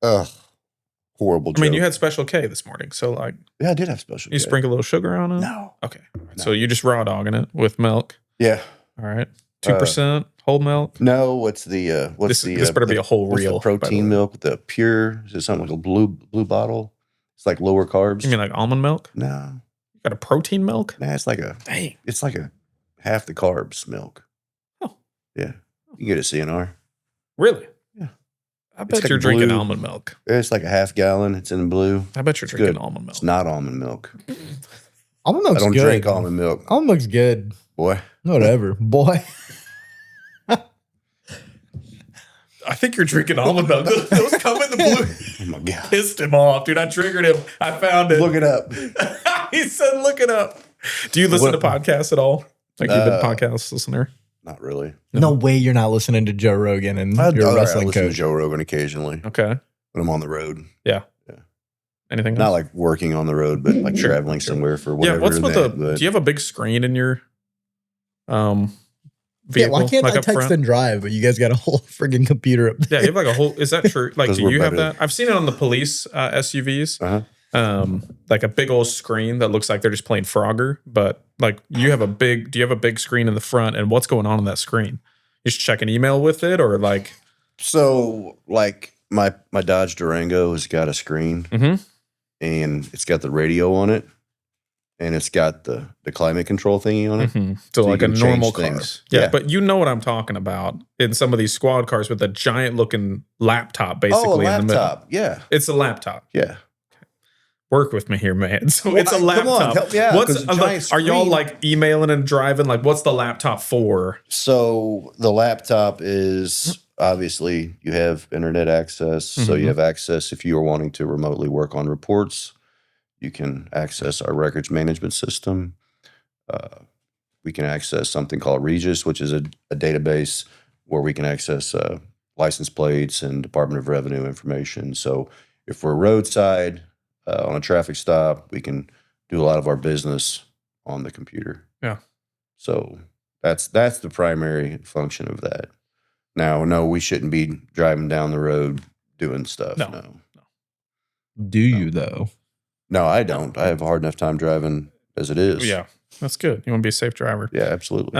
ugh. Horrible joke. I mean, you had Special K this morning, so like Yeah, I did have special. you K. sprinkle a little sugar on it. No. Okay, No. so you just raw dogging it with milk. Yeah. All right, 2% whole milk. No. What's the This better be a whole what's reel. the protein milk with the pure? Is it something like a blue bottle? It's like lower carbs. You mean like almond milk? No. You got a protein milk? Nah, it's like a Dang. half the carbs milk. Oh. Yeah. You can get a CNR. Really? Yeah. I bet like you're drinking blue. almond milk. It's like a half gallon. It's in blue. I bet you're It's drinking good. almond milk. It's not almond milk. Almond I milk's don't good. drink almond milk, Almond milk's good. boy. Whatever, boy. I think you're drinking almond milk. Those come in the blue. Oh my god. Pissed him off, dude. I triggered him. I found it. Look it up. He said, look it up. Do you listen What- to podcasts at all? Like you've been a podcast listener? Not really. No way you're not listening to Joe Rogan and I you're a I wrestling listen to coach. Joe Rogan occasionally Okay. when I'm on the road. Anything Not else? like working on the road, but like Sure, traveling sure. somewhere for Yeah, whatever. what's with that, the but- do you have a big screen in your Yeah, vehicle? why can't like I up text front? and drive? But you guys got a whole friggin' computer up there. Yeah, you have like a whole. Is that true? Like, 'Cause do we're you have better. that? I've seen it on the police SUVs. Uh-huh. Like a big old screen that looks like they're just playing Frogger. But like, you have a big. Do you have a big screen in the front? And what's going on that screen? You just check an email with it, or like? So like my Dodge Durango has got a screen Mhm. and it's got the radio on it and it's got the climate control thingy on it. So So you like a can change normal car. things. Yeah, Yeah. but you know what I'm talking about in some of these squad cars with a giant looking laptop basically Oh, a in the middle. laptop. Yeah. It's a laptop. Yeah. Work with me here, man. So Well, it's a come on, laptop. help me out, What's 'cause a giant are y'all screen- like emailing and driving? Like, what's the laptop for? So the laptop is obviously you have internet access. So Mhm. you have access if you are wanting to remotely work on reports. You can access our records management system. We can access something called Regis, which is a database where we can access license plates and Department of Revenue information. So if we're roadside on a traffic stop, we can do a lot of our business on the computer. Yeah. So that's the primary function of that. Now, no, we shouldn't be driving down the road doing stuff. No. Do you though? No, I don't. I have a hard enough time driving as it is. Yeah, that's good. You want to be a safe driver. Yeah, absolutely.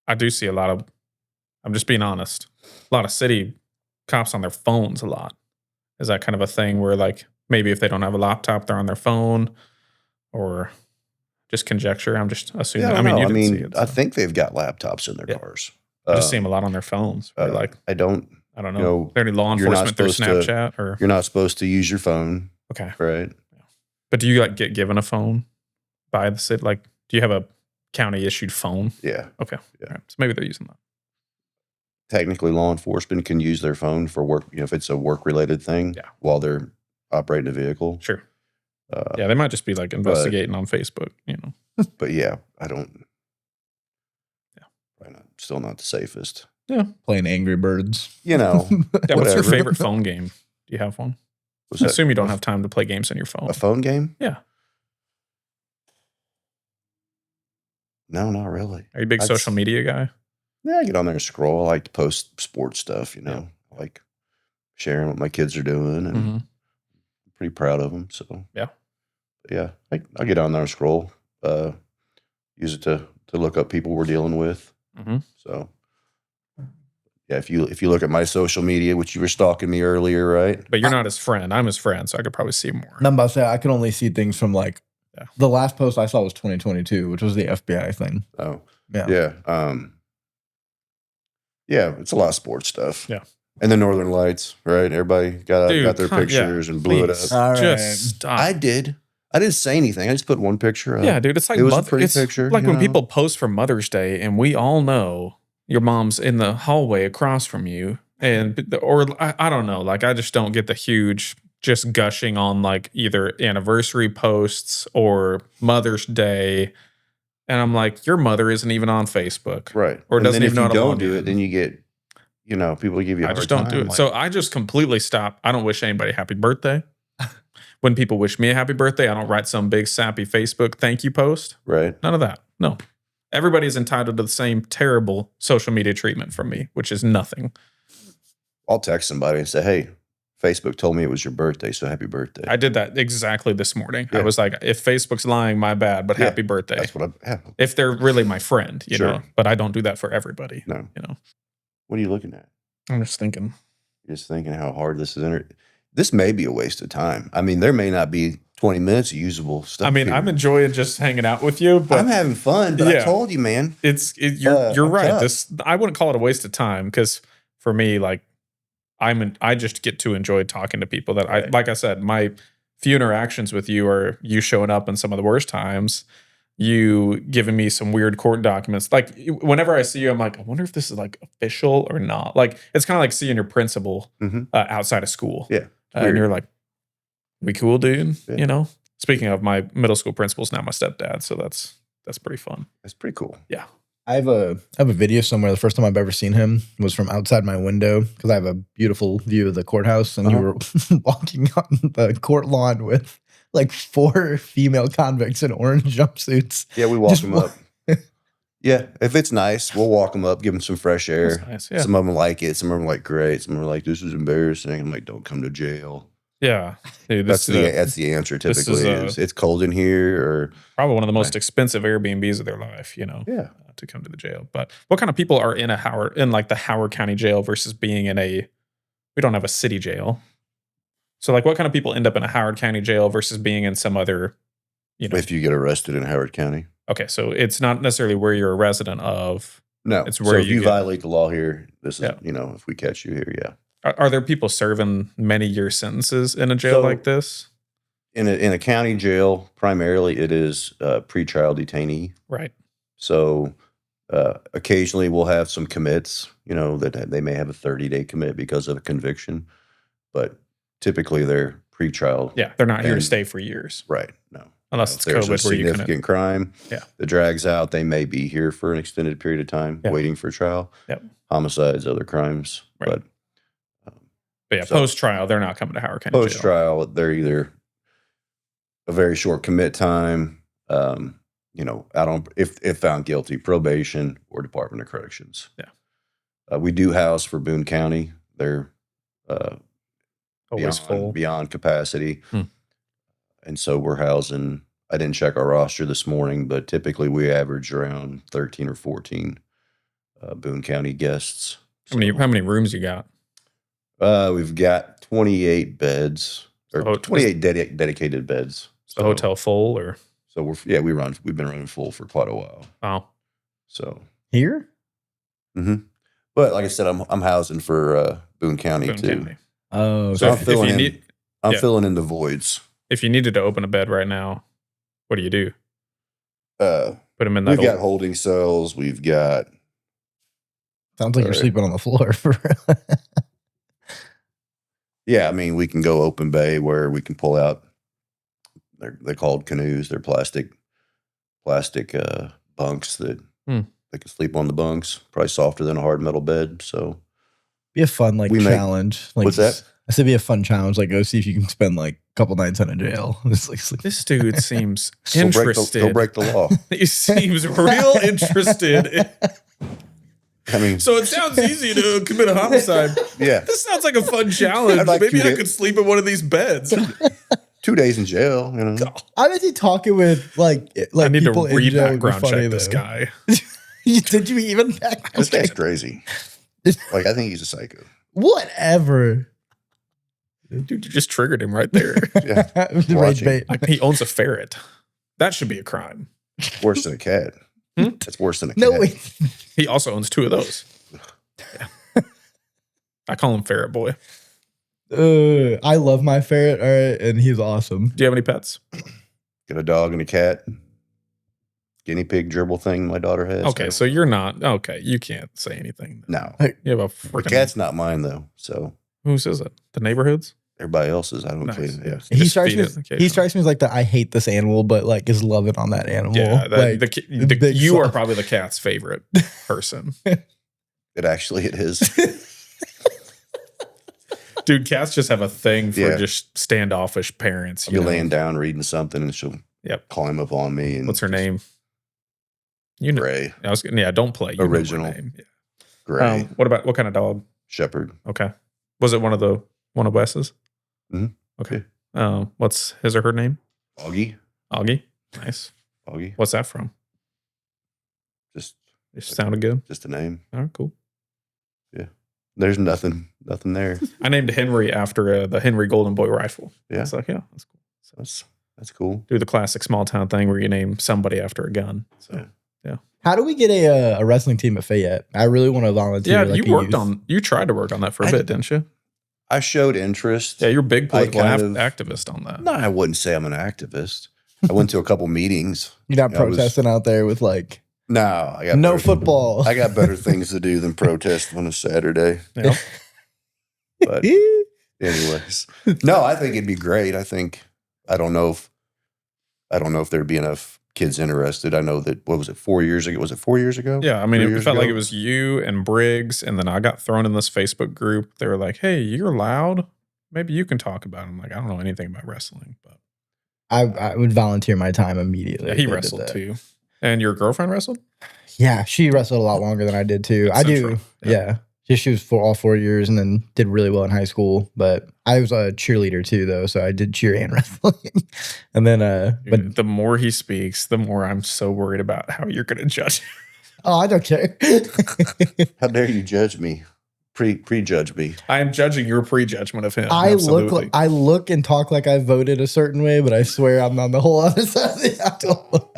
I do see a lot of. I'm just being honest. A lot of city cops on their phones. A lot. Is that kind of a thing where like maybe if they don't have a laptop, they're on their phone, or just conjecture? I'm just assuming. yeah, I mean, you I didn't see mean, it. I so. think they've got laptops in their Yeah. cars. I just see them a lot on their phones. Where like I don't. I don't know. you know, Are there any law you're not enforcement through supposed to- Snapchat or You're not supposed to use your phone, okay? right? But do you like get given a phone by the city? Like, do you have a county issued phone? Yeah. Okay, Yeah. All right. So maybe they're using that. Technically, law enforcement can use their phone for work. If it's a work related thing, Yeah. while they're operating a vehicle. Sure. Uh, Yeah, they might just be like investigating on Facebook. You know. But yeah, I don't. Yeah. Probably not, still not the safest. Playing Angry Birds. You know, Yeah, what's your Whatever. favorite phone game? Do you have one? was I that assume you don't have time to play games on your phone. a phone game? Yeah. No, not really. Are you a big I'd social s- media guy? Yeah, I get on there and scroll. I like to post sports stuff. You know, I like sharing what my kids are doing, and Mhm. I'm pretty proud of them. So Yeah. yeah, I get on there and scroll. Use it to look up people we're dealing with. Mhm. So yeah, if you look at my social media, which you were stalking me earlier, right? But you're not his friend. I'm his friend, so I could probably see more. And I'm about to say I could only see things from like Yeah. the last post I saw was 2022, which was the FBI thing. Oh Yeah. yeah, yeah. It's a lot of sports stuff. Yeah. And the Northern Lights, right? Everybody got Dude, their yeah, pictures and blew it please. up. All right. Just stop. I did. I didn't say anything. I just put one picture up. Yeah, dude, it's like It was a mother- pretty it's picture, like you when know? people post for Mother's Day, and we all know your mom's in the hallway across from you, and or I don't know, like I just don't get the huge just gushing on like either anniversary posts or Mother's Day. And I'm like, your mother isn't even on Facebook. Right. Or And doesn't then even if know you how to don't log do in. it, then you get, people give you a I hard just don't time. do it. Like, So I just completely stop. I don't wish anybody happy birthday. When people wish me a happy birthday, I don't write some big sappy Facebook thank you post. right. None of that. No. Everybody's entitled to the same terrible social media treatment from me, which is nothing. I'll text somebody and say, hey, Facebook told me it was your birthday, so happy birthday. I did that exactly this morning. I Yeah. was like, if Facebook's lying, my bad, but Yeah, happy birthday. That's what If they're really my friend, you Sure. know, but I don't do that for everybody. No. You know, What are you looking at? I'm just thinking. You're just thinking how hard this is. This may be a waste of time. I mean, there may not be 20 minutes of usable stuff. I mean, here. I'm enjoying just hanging out with you, but I'm having fun, but Yeah. I told you, man. You're I'm right. tough. I wouldn't call it a waste of time because for me, like I just get to enjoy talking to people that Right. like I said, my few interactions with you are you showing up in some of the worst times, you giving me some weird court documents. Like whenever I see you, I'm like, I wonder if this is like official or not. Like it's kind of like seeing your principal Mhm. outside of school. Yeah. And weird. you're like, we cool, dude. Yeah. You know. Speaking of, my middle school principal's now my stepdad, so that's pretty fun. That's pretty cool. Yeah. I have a video somewhere. The first time I've ever seen him was from outside my window because I have a beautiful view of the courthouse, and you were walking on the court lawn with like 4 female convicts in orange jumpsuits. Yeah, we walk Just them up. Yeah, if it's nice, we'll walk them up, give them some fresh air. That's nice. Yeah. Some of them like it. Some of them like great. Some of them are like, this is embarrassing. I'm like, don't come to jail. Yeah. Dude, That's the answer this typically is, is it's cold in here or probably one of the most expensive Airbnbs of their life, you know, yeah. to come to the jail. But what kind of people are in like the Howard County jail versus being in we don't have a city jail. So like what kind of people end up in a Howard County jail versus being in some other, you know, If you get arrested in Howard County. okay. So it's not necessarily where you're a resident of. No. It's So where if you you get- violate the law here, this is, Yeah. if we catch you here, yeah. Are there people serving many year sentences in a jail So- like this? In a county jail, primarily it is pretrial detainee. Right. So occasionally we'll have some commits, that they may have a 30-day commit because of a conviction, but typically they're pretrial. Yeah. They're not here to And- stay for years Right. No. unless If it's there's a COVID where you couldn't. significant crime Yeah. that drags out, they may be here for an extended period of time Yeah. waiting for trial. Yep. Homicides, other crimes. Right. But yeah, So- post trial, they're not coming to Howard County jail. Post trial, they're either a very short commit time, out on if found guilty, probation or Department of Corrections. Yeah. We do house for Boone County. They're Always full. beyond capacity, Hmm. and so we're housing. I didn't check our roster this morning, but typically we average around 13 or 14 Boone County guests. How many rooms you got? We've got 28 beds or So- 28 dedicated beds. Is the hotel full or? So we've been running full for quite a while. Oh, So, Here? but like I said, I'm housing for Boone County Boone too. County. Oh, So okay. I'm filling you in. need, I'm yeah. filling in the voids. if you needed to open a bed right now, what do you do? Put them in that. We've got holding cells. We've got Sounds like you're Sorry. sleeping on the floor. I mean, we can go open bay where we can pull out. They're called canoes. They're plastic bunks that Hmm. they can sleep on the bunks. Probably softer than a hard metal bed. So Be a fun We make- challenge. Like, What's that? I said be a fun challenge. Like go see if you can spend like a couple nights in a jail. It's like sleep. This dude seems He'll interested. break the law. He seems real interested. I mean, So it sounds easy to commit a homicide. yeah, This sounds like a fun challenge. I'd like Maybe to I get- could sleep in one of these beds. 2 days in jail. I bet you talking with like I need to people in re jail would be background funny, check this though. guy. Did you even background This guy's check? crazy. Like, I think he's a psycho. Whatever. Dude, you just triggered him right there. Yeah, The rage watching. bait. He owns a ferret. That should be a crime. worse than a cat. Hmm? That's worse than a cat. No, wait. He also owns 2 of those. Yeah. I call him Ferret Boy. I love my ferret. All right, and he's awesome. Do you have any pets? Got a dog and a cat. Guinea pig gerbil thing my daughter has. Okay, so you're not. Okay, you can't say anything. No. You have a The freaking. cat's not mine, though. So Whose is it? The neighborhoods? everybody else's. I don't Nice. care. Yeah. He Just strikes feed me. it He occasionally. strikes me as like the I hate this animal, but like is loving on that animal. Yeah, like, big you are soft. probably the cat's favorite person. It is. Dude, cats just have a thing for Yeah. just standoffish parents. I'll be laying down reading something, and she'll Yep. climb up on me. And What's her name? You know. Gray. Don't play. You know her Original. name. Yeah. Gray. What kind of dog? Shepherd. Okay. Was it one of Wes's? Mhm. Okay. What's his or her name? Augie. Augie. Nice. Augie. What's that from? Just It sounded good. just a name. All right, cool. There's nothing there. I named Henry after the Henry Golden Boy rifle. Yeah. It's like, yeah, that's cool. That's cool. Do the classic small town thing where you name somebody after a gun. So How do we get a wrestling team at Fayette? I really want to volunteer. yeah, like you tried to work on that for a bit, didn't you? I showed interest. Yeah, you're a big political kind of- activist on that. No, I wouldn't say I'm an activist. I went to a couple meetings. You're not I was- protesting out there with like No, I got no better- football. I got better things to do than protest on a Saturday. Yeah. But anyways, no, I think it'd be great. I don't know if there'd be enough kids interested. I know that, what was it, 4 years ago? Was it 4 years ago? Yeah, I mean, 3 it years felt like ago? it was you and Briggs, and then I got thrown in this Facebook group. They were like, "Hey, you're loud. Maybe you can talk about it." I'm like, I don't know anything about wrestling, but I would volunteer my time immediately. yeah, if he they did wrestled that. too. And your girlfriend wrestled? Yeah, she wrestled a lot longer than I did too. I do. Central. Yeah. She was for all 4 years and then did really well in high school. But I was a cheerleader too, though, so I did cheer and wrestling. And then, but Dude, the more he speaks, the more I'm so worried about how you're going to judge. oh, I don't care. How dare you judge me? Prejudge me. I am judging your prejudgment of him. I Absolutely. look and talk like I voted a certain way, but I swear I'm on the whole other side of the aisle.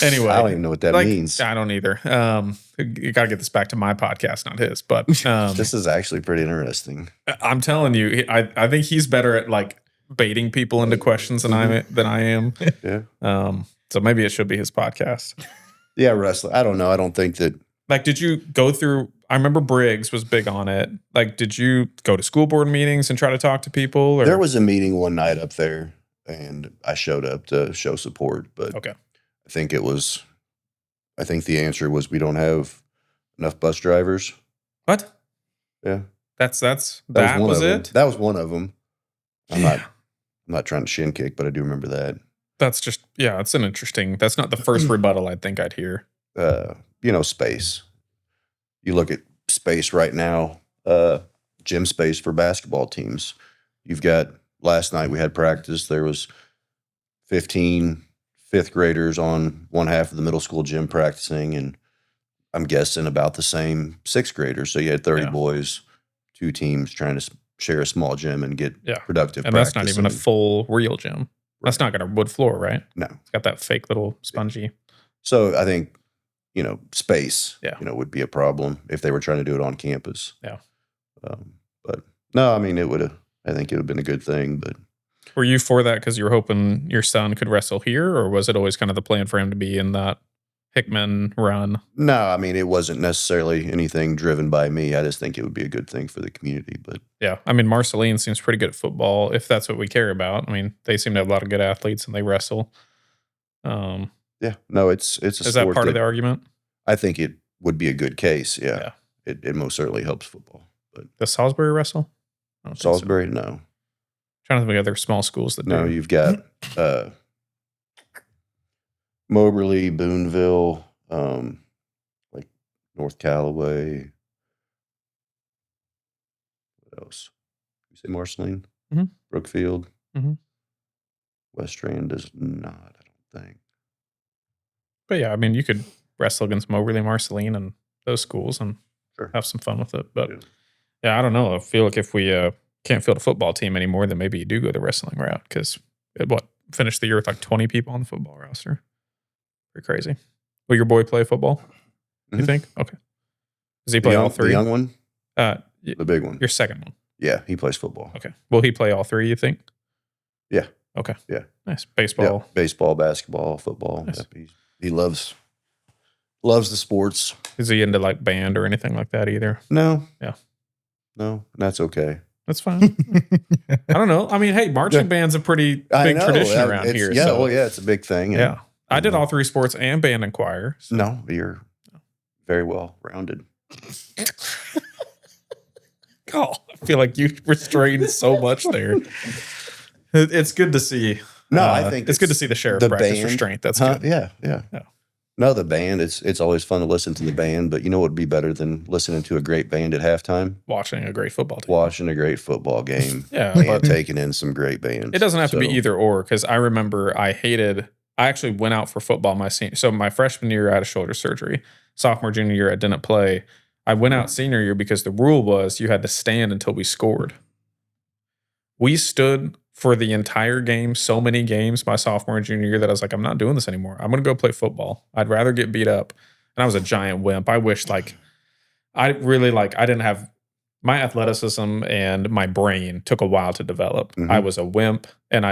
Anyway, I don't even know what that means. I don't either. You got to get this back to my podcast, not his. But This is actually pretty interesting. I'm telling you, I think he's better at like baiting people into questions than I am. Yeah. So maybe it should be his podcast. Yeah, wrestling. I don't know. I don't think that. Like, did you go through? I remember Briggs was big on it. Like, did you go to school board meetings and try to talk to people? Or? There was a meeting one night up there, and I showed up to show support. But Okay. I think the answer was we don't have enough bus drivers. What? Yeah. That That was one of it. them. That was one of them. I'm Yeah. not trying to shin kick, but I do remember that. That's just it's an interesting. That's not the first rebuttal I'd think I'd hear. Space. You look at space right now, gym space for basketball teams. You've got, last night we had practice. There was 15 fifth graders on one half of the middle school gym practicing, and I'm guessing about the same sixth graders. So you had 30 Yeah. boys, 2 teams trying to share a small gym and get productive And practice. that's not even a full real gym. That's not got a wood floor, right? No. It's got that fake little spongy. So I think, space, Yeah. would be a problem if they were trying to do it on campus. Yeah. But no, I mean, I think it would have been a good thing, but Were you for that because you were hoping your son could wrestle here, or was it always kind of the plan for him to be in that Hickman run? no, I mean, it wasn't necessarily anything driven by me. I just think it would be a good thing for the community, but Yeah. I mean, Marceline seems pretty good at football, if that's what we care about. I mean, they seem to have a lot of good athletes and they wrestle. yeah, no, it's a Is that sport part of the argument? I think it would be a good case. Yeah. Yeah. It most certainly helps football, but Does Salisbury wrestle? I don't think so. Salisbury, no. Trying to think of other small schools that No, do. you've got Moberly, Boonville, like North Callaway. What else? You say Marceline? Mhm. Brookfield? Mhm. West Strand does not, I don't think. But yeah, I mean, you could wrestle against Moberly, Marceline, and those schools and Sure. have some fun with it. But Yeah. yeah, I don't know. I feel like if we can't field a football team anymore, then maybe you do go the wrestling route because finish the year with like 20 people on the football roster. Pretty crazy. Will your boy play football? You Mhm. think? Okay. Does he play all The three? young one? The big one. Your second one. Yeah, he plays football. Okay. Will he play all three, you think? Yeah. Okay. Yeah. Nice. Yeah, Baseball. baseball, basketball, football. Nice. Yep, he loves the sports. Is he into like band or anything like that either? No. Yeah. No, that's okay. That's fine. I don't know. I mean, hey, marching band's a pretty big tradition around here. Yeah, so, it's a big thing. Yeah. I did all 3 sports and band and choir. So. No, you're very well rounded. Oh, I feel like you restrained so much there. It's good to see. No, I think it's good to see the sheriff practice restraint. That's good. Yeah. No, the band, it's always fun to listen to the band, but you know what would be better than listening to a great band at halftime? Watching a great football team. Watching a great football game. Yeah. And taking in some great bands. It doesn't have to be either or, because I remember I actually went out for football my freshman year I had a shoulder surgery. Sophomore, junior year I didn't play. I went out senior year because the rule was you had to stand until we scored. We stood for the entire game, so many games my sophomore and junior year that I was like, I'm not doing this anymore. I'm going to go play football. I'd rather get beat up. And I was a giant wimp. I wish I didn't have my athleticism, and my brain took a while to develop. Mm-hmm. I was a wimp, and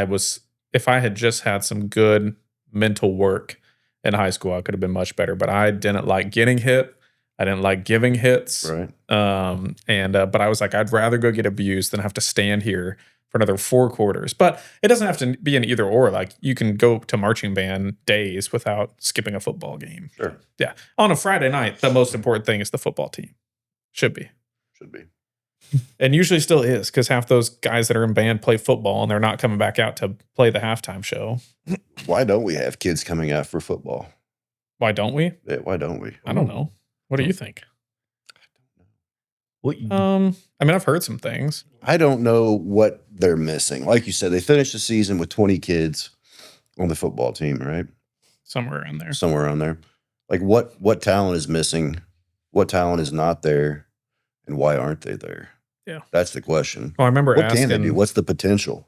if I had just had some good mental work in high school, I could have been much better. But I didn't like getting hit. I didn't like giving hits. Right. But I was like, I'd rather go get abused than have to stand here for another 4 quarters. But it doesn't have to be an either or. Like, you can go to marching band days without skipping a football game. Sure. Yeah. On a Friday night, the most important thing is the football team. Should be. And usually still is, because half those guys that are in band play football and they're not coming back out to play the halftime show. Why don't we have kids coming out for football? Why don't we? Yeah, why don't we? I don't know. What do you think? What? I mean, I've heard some things. I don't know what they're missing. Like you said, they finished the season with 20 kids on the football team, right? Somewhere around there. Somewhere around there. Like, what talent is missing? What talent is not there? And why aren't they there? Yeah. That's the question. Well, I remember what asking. Can they do? What's the potential?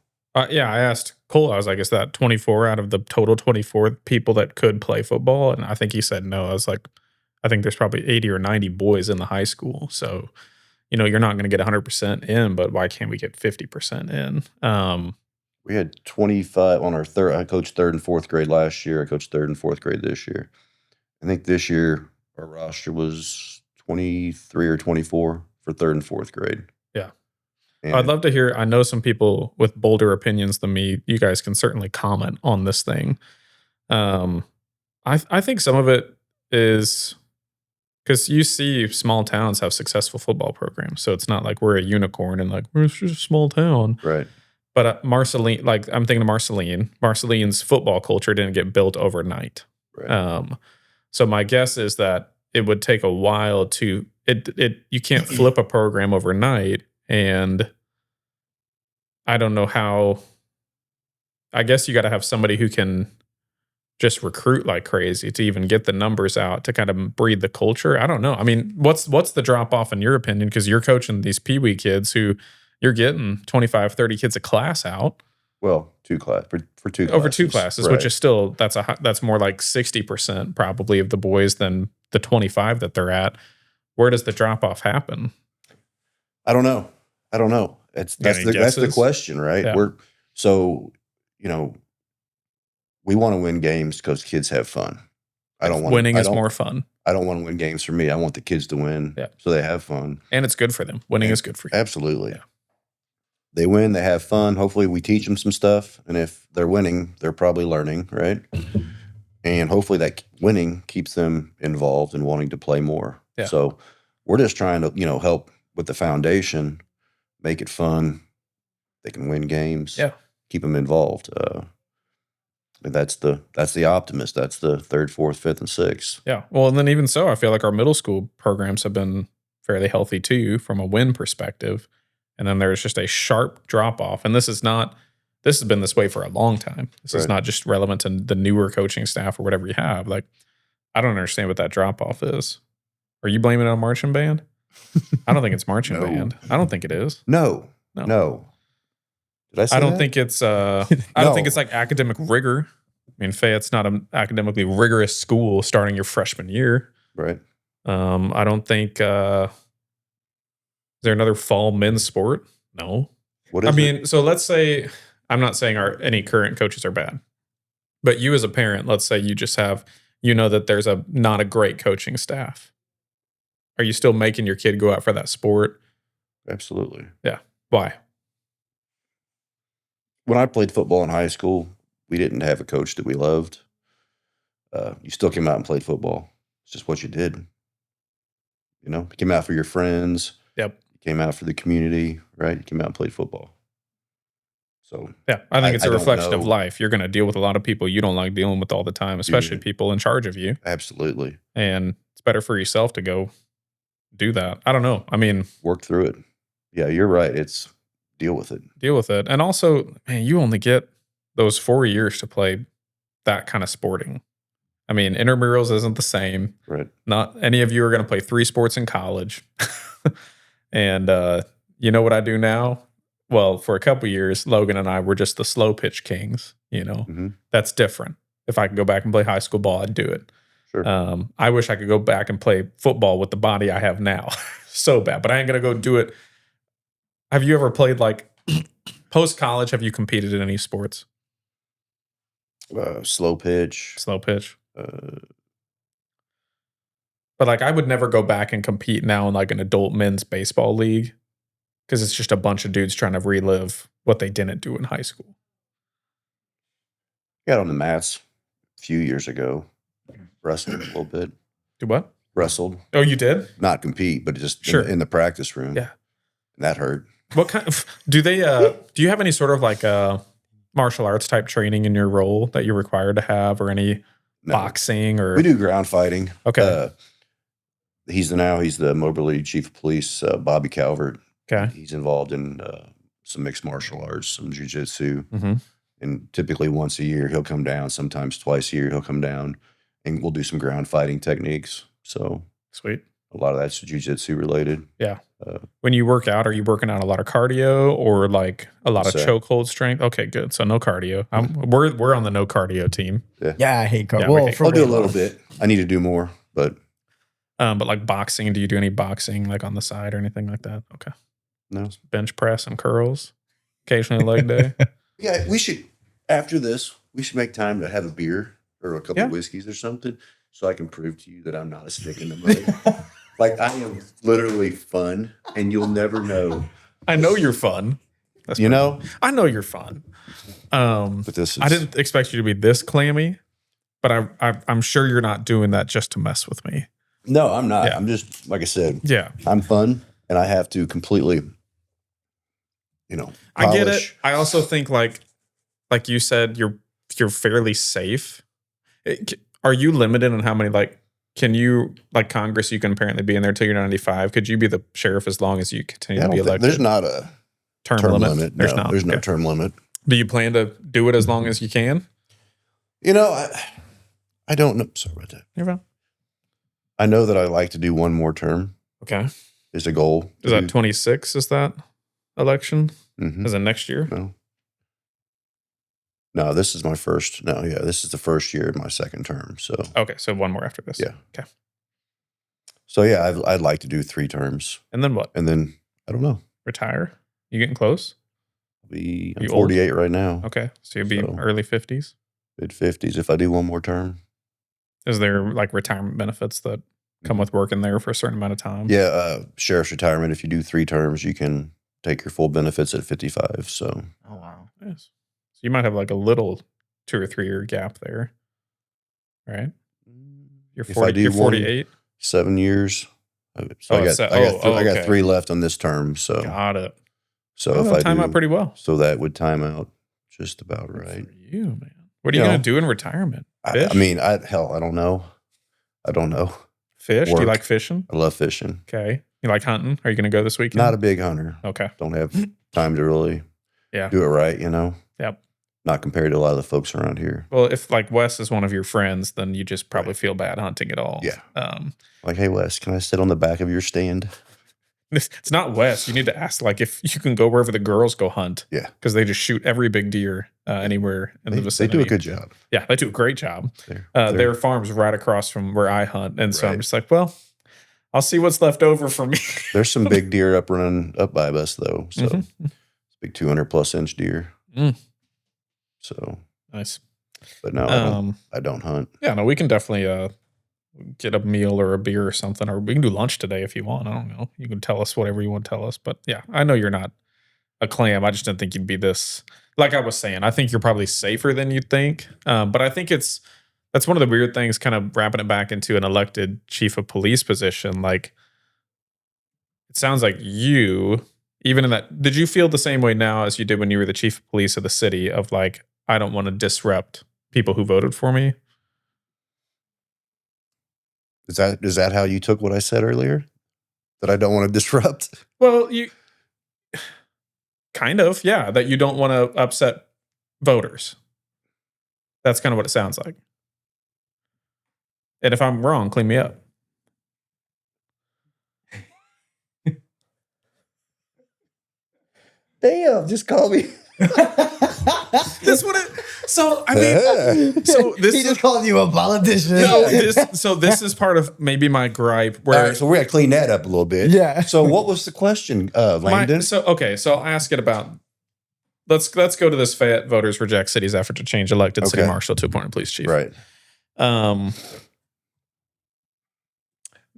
Yeah, I asked Cole. I was like, is that 24 out of the total 24 people that could play football? And I think he said no. I was like, I think there's probably 80 or 90 boys in the high school. So, you're not going to get 100% in, but why can't we get 50% in? We had 25 on our third. I coached 3rd and 4th grade last year. I coached 3rd and 4th grade this year. I think this year our roster was 23 or 24 for 3rd and 4th grade. Yeah. And I'd love to hear. I know some people with bolder opinions than me. You guys can certainly comment on this thing. I think some of it is because you see small towns have successful football programs. So it's not like we're a unicorn and like, we're just a small town. Right. But Marceline, like I'm thinking of Marceline. Marceline's football culture didn't get built overnight. Right. So my guess is that it would take a while to you can't flip a program overnight, and I don't know how. I guess you got to have somebody who can just recruit like crazy to even get the numbers out to kind of breed the culture. I don't know. I mean, what's the drop off in your opinion? Because you're coaching these peewee kids who you're getting 25, 30 kids a class out. Well, 2 class for 2 classes. Over 2 classes, right. Which is still that's more like 60% probably of the boys than the 25 that they're at. Where does the drop off happen? I don't know. That's the question, right? Yeah. We want to win games because kids have fun. Winning is more fun. I don't want to win games for me. I want the kids to win, so they have fun, and it's good for them. Winning is good for you. Absolutely. Yeah. They win. They have fun. Hopefully, we teach them some stuff, and if they're winning, they're probably learning, right? And hopefully, that winning keeps them involved and wanting to play more. Yeah. So we're just trying to, help with the foundation, make it fun. They can win games. Yeah. Keep them involved. And that's the optimist. That's the 3rd, 4th, 5th, and 6th. Yeah. Well, and then even so, I feel like our middle school programs have been fairly healthy too, from a win perspective. And then there's just a sharp drop off. And this has been this way for a long time. This is not just relevant to the newer coaching staff or whatever you have. Like, I don't understand what that drop off is. Are you blaming it on marching band? I don't think it's marching band. I don't think it is. No. Did I say I don't that? think it's I don't think it's like academic rigor. I mean, Fayette's not an academically rigorous school starting your freshman year. Right. I don't think is there another fall men's sport? No. What is it? So let's say, I'm not saying any current coaches are bad, but you as a parent, let's say you just have, that there's not a great coaching staff. Are you still making your kid go out for that sport? Absolutely. Yeah. Why? When I played football in high school, we didn't have a coach that we loved. You still came out and played football. It's just what you did. You came out for your friends. Yep. You came out for the community, right? You came out and played football. So Yeah, I think it's a don't reflection of know. life. You're going to deal with a lot of people you don't like dealing with all the time, especially people in charge of you. Absolutely. And it's better for yourself to go do that. I don't know. I mean, work through it. Yeah, you're right. It's deal with it. deal with it. And also, man, you only get those 4 years to play that kind of sporting. I mean, intramurals isn't the same. Right. Not any of you are going to play 3 sports in college. And you know what I do now? Well, for a couple years, Logan and I were just the slow pitch kings. That's different. If I could go back and play high school ball, I'd do it. Sure. I wish I could go back and play football with the body I have now. So bad, but I ain't going to go do it. Have you ever played like post college? Have you competed in any sports? Slow pitch. Slow pitch. But like, I would never go back and compete now in like an adult men's baseball league because it's just a bunch of dudes trying to relive what they didn't do in high school. Got on the mats a few years ago. Wrestled a little bit. Do what? Wrestled. Oh, you did? Not compete, but just Sure. in the practice room. Yeah. And that hurt. What kind of do they? Do you have any sort of like martial arts type training in your role that you're required to have, or any No. boxing or? We do ground fighting. Okay. He's the Moberly Chief of Police, Bobby Calvert. Okay. He's involved in some mixed martial arts, some jiu-jitsu. Mm-hmm. And typically once a year he'll come down, sometimes twice a year he'll come down, and we'll do some ground fighting techniques. So Sweet. a lot of that's jiu-jitsu related. Yeah. When you work out, are you working out a lot of cardio or like a lot of chokehold strength? Okay, good. So no cardio. We're on the no cardio team. Yeah, I hate cardio. Yeah, Well, we hate for I'll do a weight little loss. bit. I need to do more, but Like boxing, do you do any boxing like on the side or anything like that? Okay. no. Bench press and curls, occasionally leg day. Yeah, we should, after this, we should make time to have a beer or a couple Yeah. of whiskeys or something so I can prove to you that I'm not a stick in the mud. Like, I am literally fun, and you'll never know. I know you're fun. That's You know? I know you're fun. But this is. I didn't expect you to be this clammy, but I'm sure you're not doing that just to mess with me. No, I'm not. Yeah. I'm just, like I said, Yeah, I'm fun, and I have to completely, I get it. polish. I also think like you said, you're fairly safe. Are you limited on how many can you Congress? You can apparently be in there till you're 95. Could you be the sheriff as long as you continue Yeah, to be elected? there's not a term term limit. limit. There's No, not. there's no Okay. term limit. Do you plan to do it as long as you can? I don't know. Sorry about that. You're fine. I know that I like to do one more term. Okay. Is a goal. Is that 26? Is that election? Mm-hmm. Is it next year? No, this is my first. No, yeah, this is the first year of my second term. So, Okay, so one more after this. Yeah. Okay. so yeah, I'd like to do 3 terms, And then what? and then I don't know. Retire? You getting close? I'm You old? 48 right now, Okay. So you'll be So- early 50s. mid 50s. If I do one more term, Is there like retirement benefits that come with working there for a certain amount of time? yeah, sheriff's retirement. If you do 3 terms, you can take your full benefits at 55. So Oh wow. Yes. So you might have like a little 2 or 3 year gap there. Right? You're If 40, I do you're one- 48. 7 years. So Oh, I got so- I got, oh, I got okay. 3 left on this term. So Got it. so Oh, if that'll I time do, out pretty well. so that would time out just about Good right. for you, man. What are you You going know, to do in retirement? I Fish? mean, I don't know. I don't know. Fish? Do you work. like fishing? I love fishing. Okay. You like hunting? Are you going to go this weekend? Not a big hunter. Okay. Don't have time to really Yeah. do it right, Yep. Not compared to a lot of the folks around here. Well, if like Wes is one of your friends, then you just probably feel bad hunting at all. Yeah. Um, Like, hey, Wes, can I sit on the back of your stand? it's not Wes. You need to ask like if you can go wherever the girls go hunt. Yeah. Because they just shoot every big deer anywhere in the They vicinity. do a good job. Yeah, they do a great job. They're- Their farm's right across from where I hunt, and so I'm Right. just like, well, I'll see what's left over for me. There's some big deer running up by us, though. So Mhm. it's big 200+ inch deer. Mm. So, Nice. but no, I don't hunt. Yeah, no, we can definitely get a meal or a beer or something, or we can do lunch today if you want. I don't know. You can tell us whatever you want to tell us, but yeah, I know you're not a clam. I just didn't think you'd be this. Like I was saying, I think you're probably safer than you'd think. But I think that's one of the weird things, kind of wrapping it back into an elected chief of police position. Like, it sounds like you, even in that, did you feel the same way now as you did when you were the chief of police of the city of like, I don't want to disrupt people who voted for me? Is that how you took what I said earlier? That I don't want to disrupt? Well, you kind of, yeah, that you don't want to upset voters. That's kind of what it sounds like. And if I'm wrong, clean me up. Damn, just call me. This would it. So I mean, so this he just called you a politician. no. This is part of maybe my gripe. Where All right, so we're gonna clean that up a little bit. Yeah. So what was the question, Landon? so I'll ask it about. Let's go to this. Fayette voters reject city's effort to change elected city Okay. marshal to appointed police chief. Right.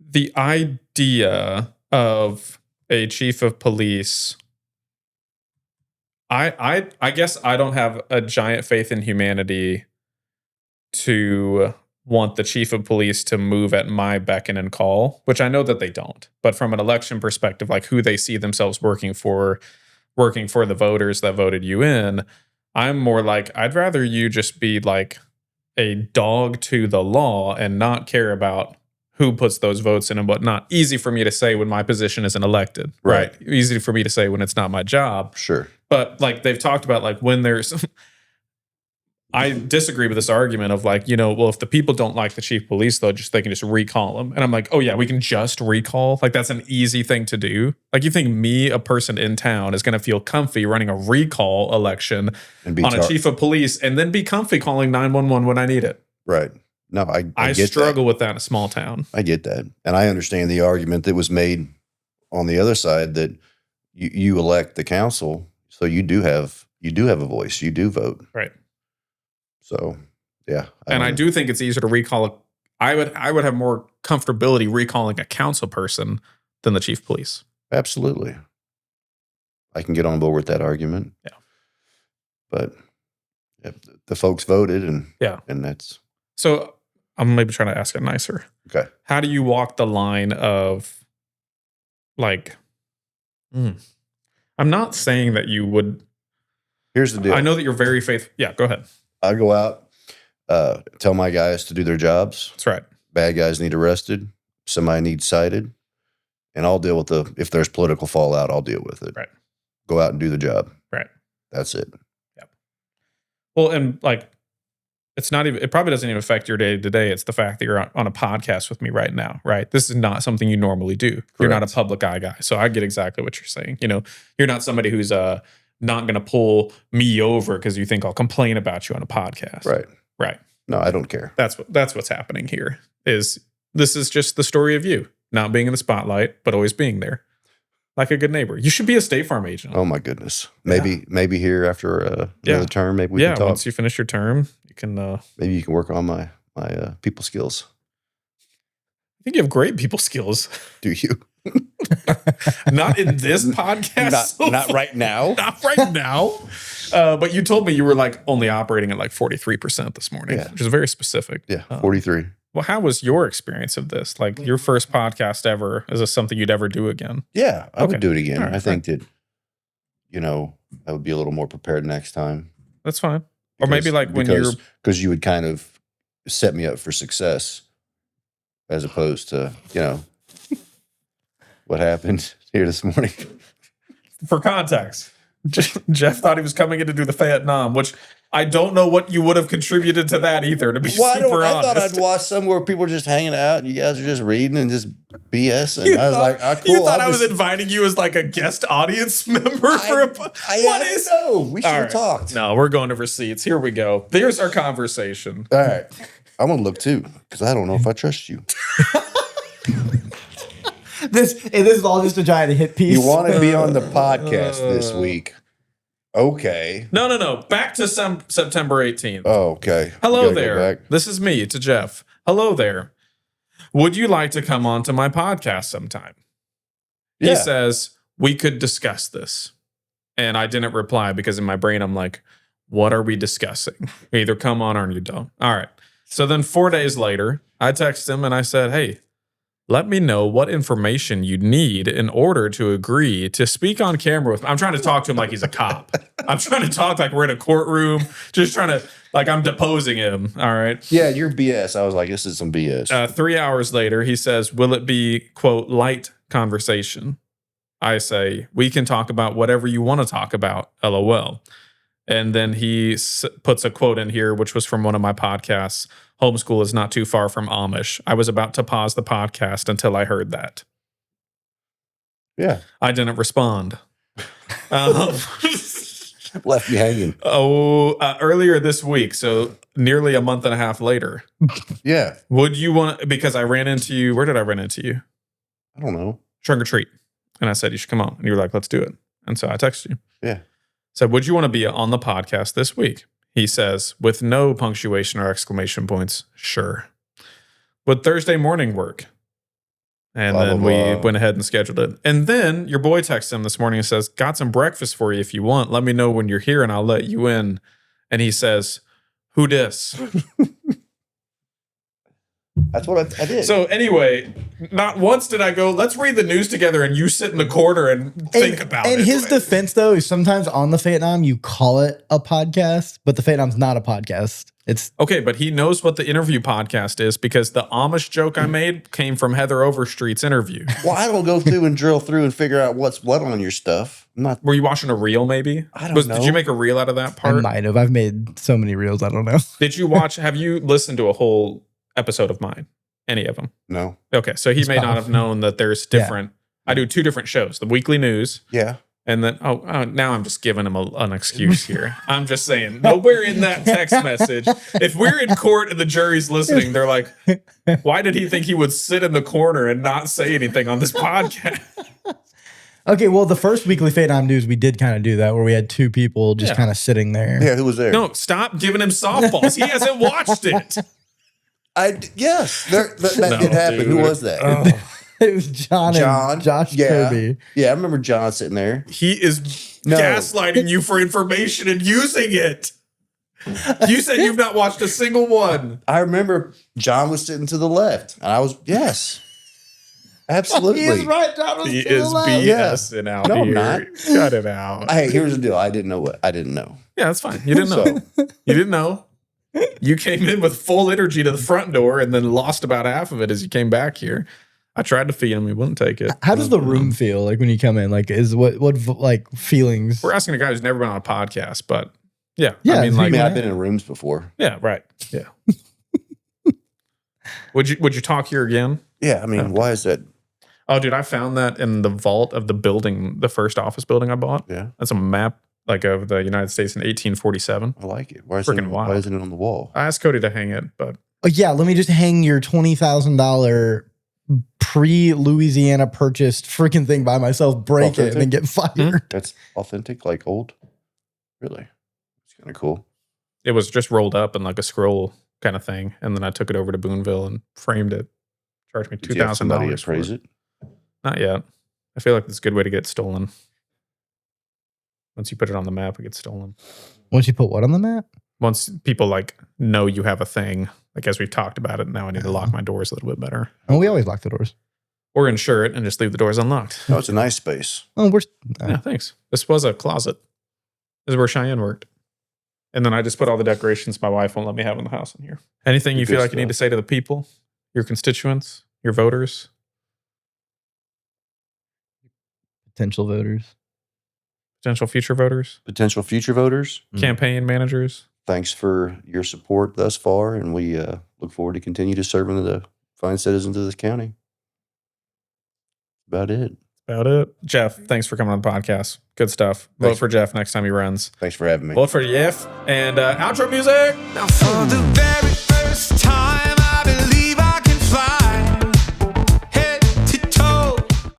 The idea of a chief of police. I guess I don't have a giant faith in humanity to want the chief of police to move at my beck and call, which I know that they don't. But from an election perspective, like who they see themselves working for the voters that voted you in, I'm more like, I'd rather you just be like a dog to the law and not care about who puts those votes in and whatnot. Easy for me to say when my position isn't elected, right? Easy for me to say when it's not my job. Sure. But like they've talked about, like when there's, I disagree with this argument of like, well, if the people don't like the chief of police, they can just recall him. And I'm like, oh yeah, we can just recall. Like that's an easy thing to do. Like you think me, a person in town, is going to feel comfy running a recall election And be on a chief of police and then be comfy calling 911 when I need it? Right. No, I get struggle with that in a small town. I get that. And I understand the argument that was made on the other side that you elect the council, so you do have a voice. You do vote. Right. So, yeah. I do think it's easier to recall. I would have more comfortability recalling a council person than the chief of police. Absolutely. I can get on board with that argument. Yeah. But the folks voted and that's so I'm maybe trying to ask it nicer. okay. How do you walk the line of like I'm not saying that you would. Here's the deal. I know that you're very faithful. Yeah, go ahead. I go out, tell my guys to do their jobs. That's right. Bad guys need arrested. Somebody needs cited. And I'll deal with if there's political fallout, I'll deal with it. Right. Go out and do the job. Right. That's it. Yep. Well, and like, it probably doesn't even affect your day to day. It's the fact that you're on a podcast with me right now, right? This is not something you normally do. Correct. You're not a public eye guy. So I get exactly what you're saying. You're not somebody who's not going to pull me over because you think I'll complain about you on a podcast. Right. Right. No, I don't care. That's what's happening here. This is just the story of you not being in the spotlight, but always being there. Like a good neighbor. You should be a State Farm agent. Oh my goodness. Maybe here after another term, maybe we can talk. Once you finish your term, you can maybe you can work on my people skills. I think you have great people skills. Do you? Not in this podcast. Not right now. Not right now. But you told me you were like only operating at like 43% this morning, which is very specific. Yeah, 43. Well, how was your experience of this? Like your first podcast ever? Is this something you'd ever do again? Yeah, I would do it again. Right, I think that, I would be a little more prepared next time. That's fine. Or maybe like because you would kind of set me up for success as opposed to, what happened here this morning. For context, Jeff thought he was coming in to do the Vietnam, which I don't know what you would have contributed to that either, to be super honest. I thought I'd watch somewhere where people were just hanging out and you guys are just reading and just BSing. I was like, cool. You thought I was inviting you as like a guest audience member for a... We should have talked. No, we're going to receipts. Here we go. There's our conversation. All right. I'm going to look too, because I don't know if I trust you. This is all just a giant hit piece. You want to be on the podcast this week. Okay. No. Back to September 18th. Oh, okay. Hello there. This is me, to Jeff. Hello there. Would you like to come on to my podcast sometime? He says, we could discuss this. And I didn't reply because in my brain, I'm like, what are we discussing? You either come on or you don't. All right. So then 4 days later, I text him and I said, hey, let me know what information you need in order to agree to speak on camera with me. I'm trying to talk to him like he's a cop. I'm trying to talk like we're in a courtroom, just trying to, like I'm deposing him. All right. Yeah, you're BS. I was like, this is some BS. 3 hours later, he says, will it be, quote, light conversation? I say, we can talk about whatever you want to talk about, LOL. And then he puts a quote in here, which was from one of my podcasts. Homeschool is not too far from Amish. I was about to pause the podcast until I heard that. Yeah. I didn't respond. Left me hanging. Earlier this week, so nearly a month and a half later. Yeah. Would you want, because I ran into you, where did I run into you? I don't know. Trunk or treat. And I said, you should come on. And you were like, let's do it. And so I texted you. Yeah. Said, would you want to be on the podcast this week? He says, with no punctuation or exclamation points, sure. Would Thursday morning work? And then we went ahead and scheduled it. And then your boy texts him this morning and says, got some breakfast for you if you want. Let me know when you're here and I'll let you in. And he says, who dis? That's what I did. So anyway, not once did I go, let's read the news together and you sit in the corner and think about it. And his defense, though, is sometimes on the Vietnam, you call it a podcast, but the Vietnam's not a podcast. It's okay, but he knows what the interview podcast is because the Amish joke I made came from Heather Overstreet's interview. Well, I don't go through and drill through and figure out what's what on your stuff. I'm not. Were you watching a reel maybe? I don't know. Did you make a reel out of that I part? might have. I've made so many reels. I don't know. Did you watch, have you listened to a whole episode of mine? Any of them? No. Okay, so he may not have known that there's different. I do 2 different shows, the weekly news. Yeah. And then, now I'm just giving him an excuse here. I'm just saying, nowhere in that text message, if we're in court and the jury's listening, they're like, why did he think he would sit in the corner and not say anything on this podcast? Okay, well, the first weekly Vietnam news, we did kind of do that where we had 2 people just kind of sitting there. Yeah, who was there? No, stop giving him softballs. He hasn't watched it. Yes, that did happen. dude. Who was that? Oh. It was John and Josh Kirby. Yeah, I remember John sitting there. He is gaslighting you for information and using it. You said you've not watched a single one. I remember John was sitting to the left, and I was absolutely. He is right. John was He to the is left. BSing out No, I'm here. not. Cut it out. Hey, here's the deal. I didn't know what I didn't know. Yeah, that's fine. You didn't know. You didn't know. You came in with full energy to the front door and then lost about half of it as you came back here. I tried to feed him. He wouldn't take it. How does the room feel like when you come in? Like, is what like feelings? We're asking a guy who's never been on a podcast, but yeah. Yeah, I mean, I've been in rooms before. yeah, right. Yeah. Would you talk here again? Yeah, I mean, why is that? Oh, dude, I found that in the vault of the building, the first office building I bought. Yeah, That's a map like of the United States in 1847. I like it. Why Freaking isn't wild. Why isn't it on the wall? I asked Cody to hang it, but Oh, yeah, let me just hang your $20,000 pre-Louisiana purchased freaking thing by myself, break it, and then get fired. That's authentic, like old. Really, it's kind of cool. it was just rolled up in like a scroll kind of thing. And then I took it over to Boonville and framed it. Charged me $2,000. Somebody appraise it? Not yet. I feel like it's a good way to get stolen. Once you put it on the map, it gets stolen. Once you put what on the map? Once people like know you have a thing, like as we've talked about it, now I need to lock my doors a little bit better. Oh, we always lock the doors. Or insure it and just leave the doors unlocked. No, it's a nice space. Oh, we're Yeah, thanks. This was a closet. This is where Cheyenne worked. And then I just put all the decorations my wife won't let me have in the house in here. Anything you feel like you need to say to the people, your constituents, your voters? potential voters. Potential future voters? Potential future voters, Campaign managers? thanks for your support thus far, and we look forward to continue to serving the fine citizens of this county. About it. About it. Jeff, thanks for coming on the podcast. Good stuff. Vote Thanks. for Jeff next time he runs. Thanks for having me. Vote for Jeff. And outro music. Now for the very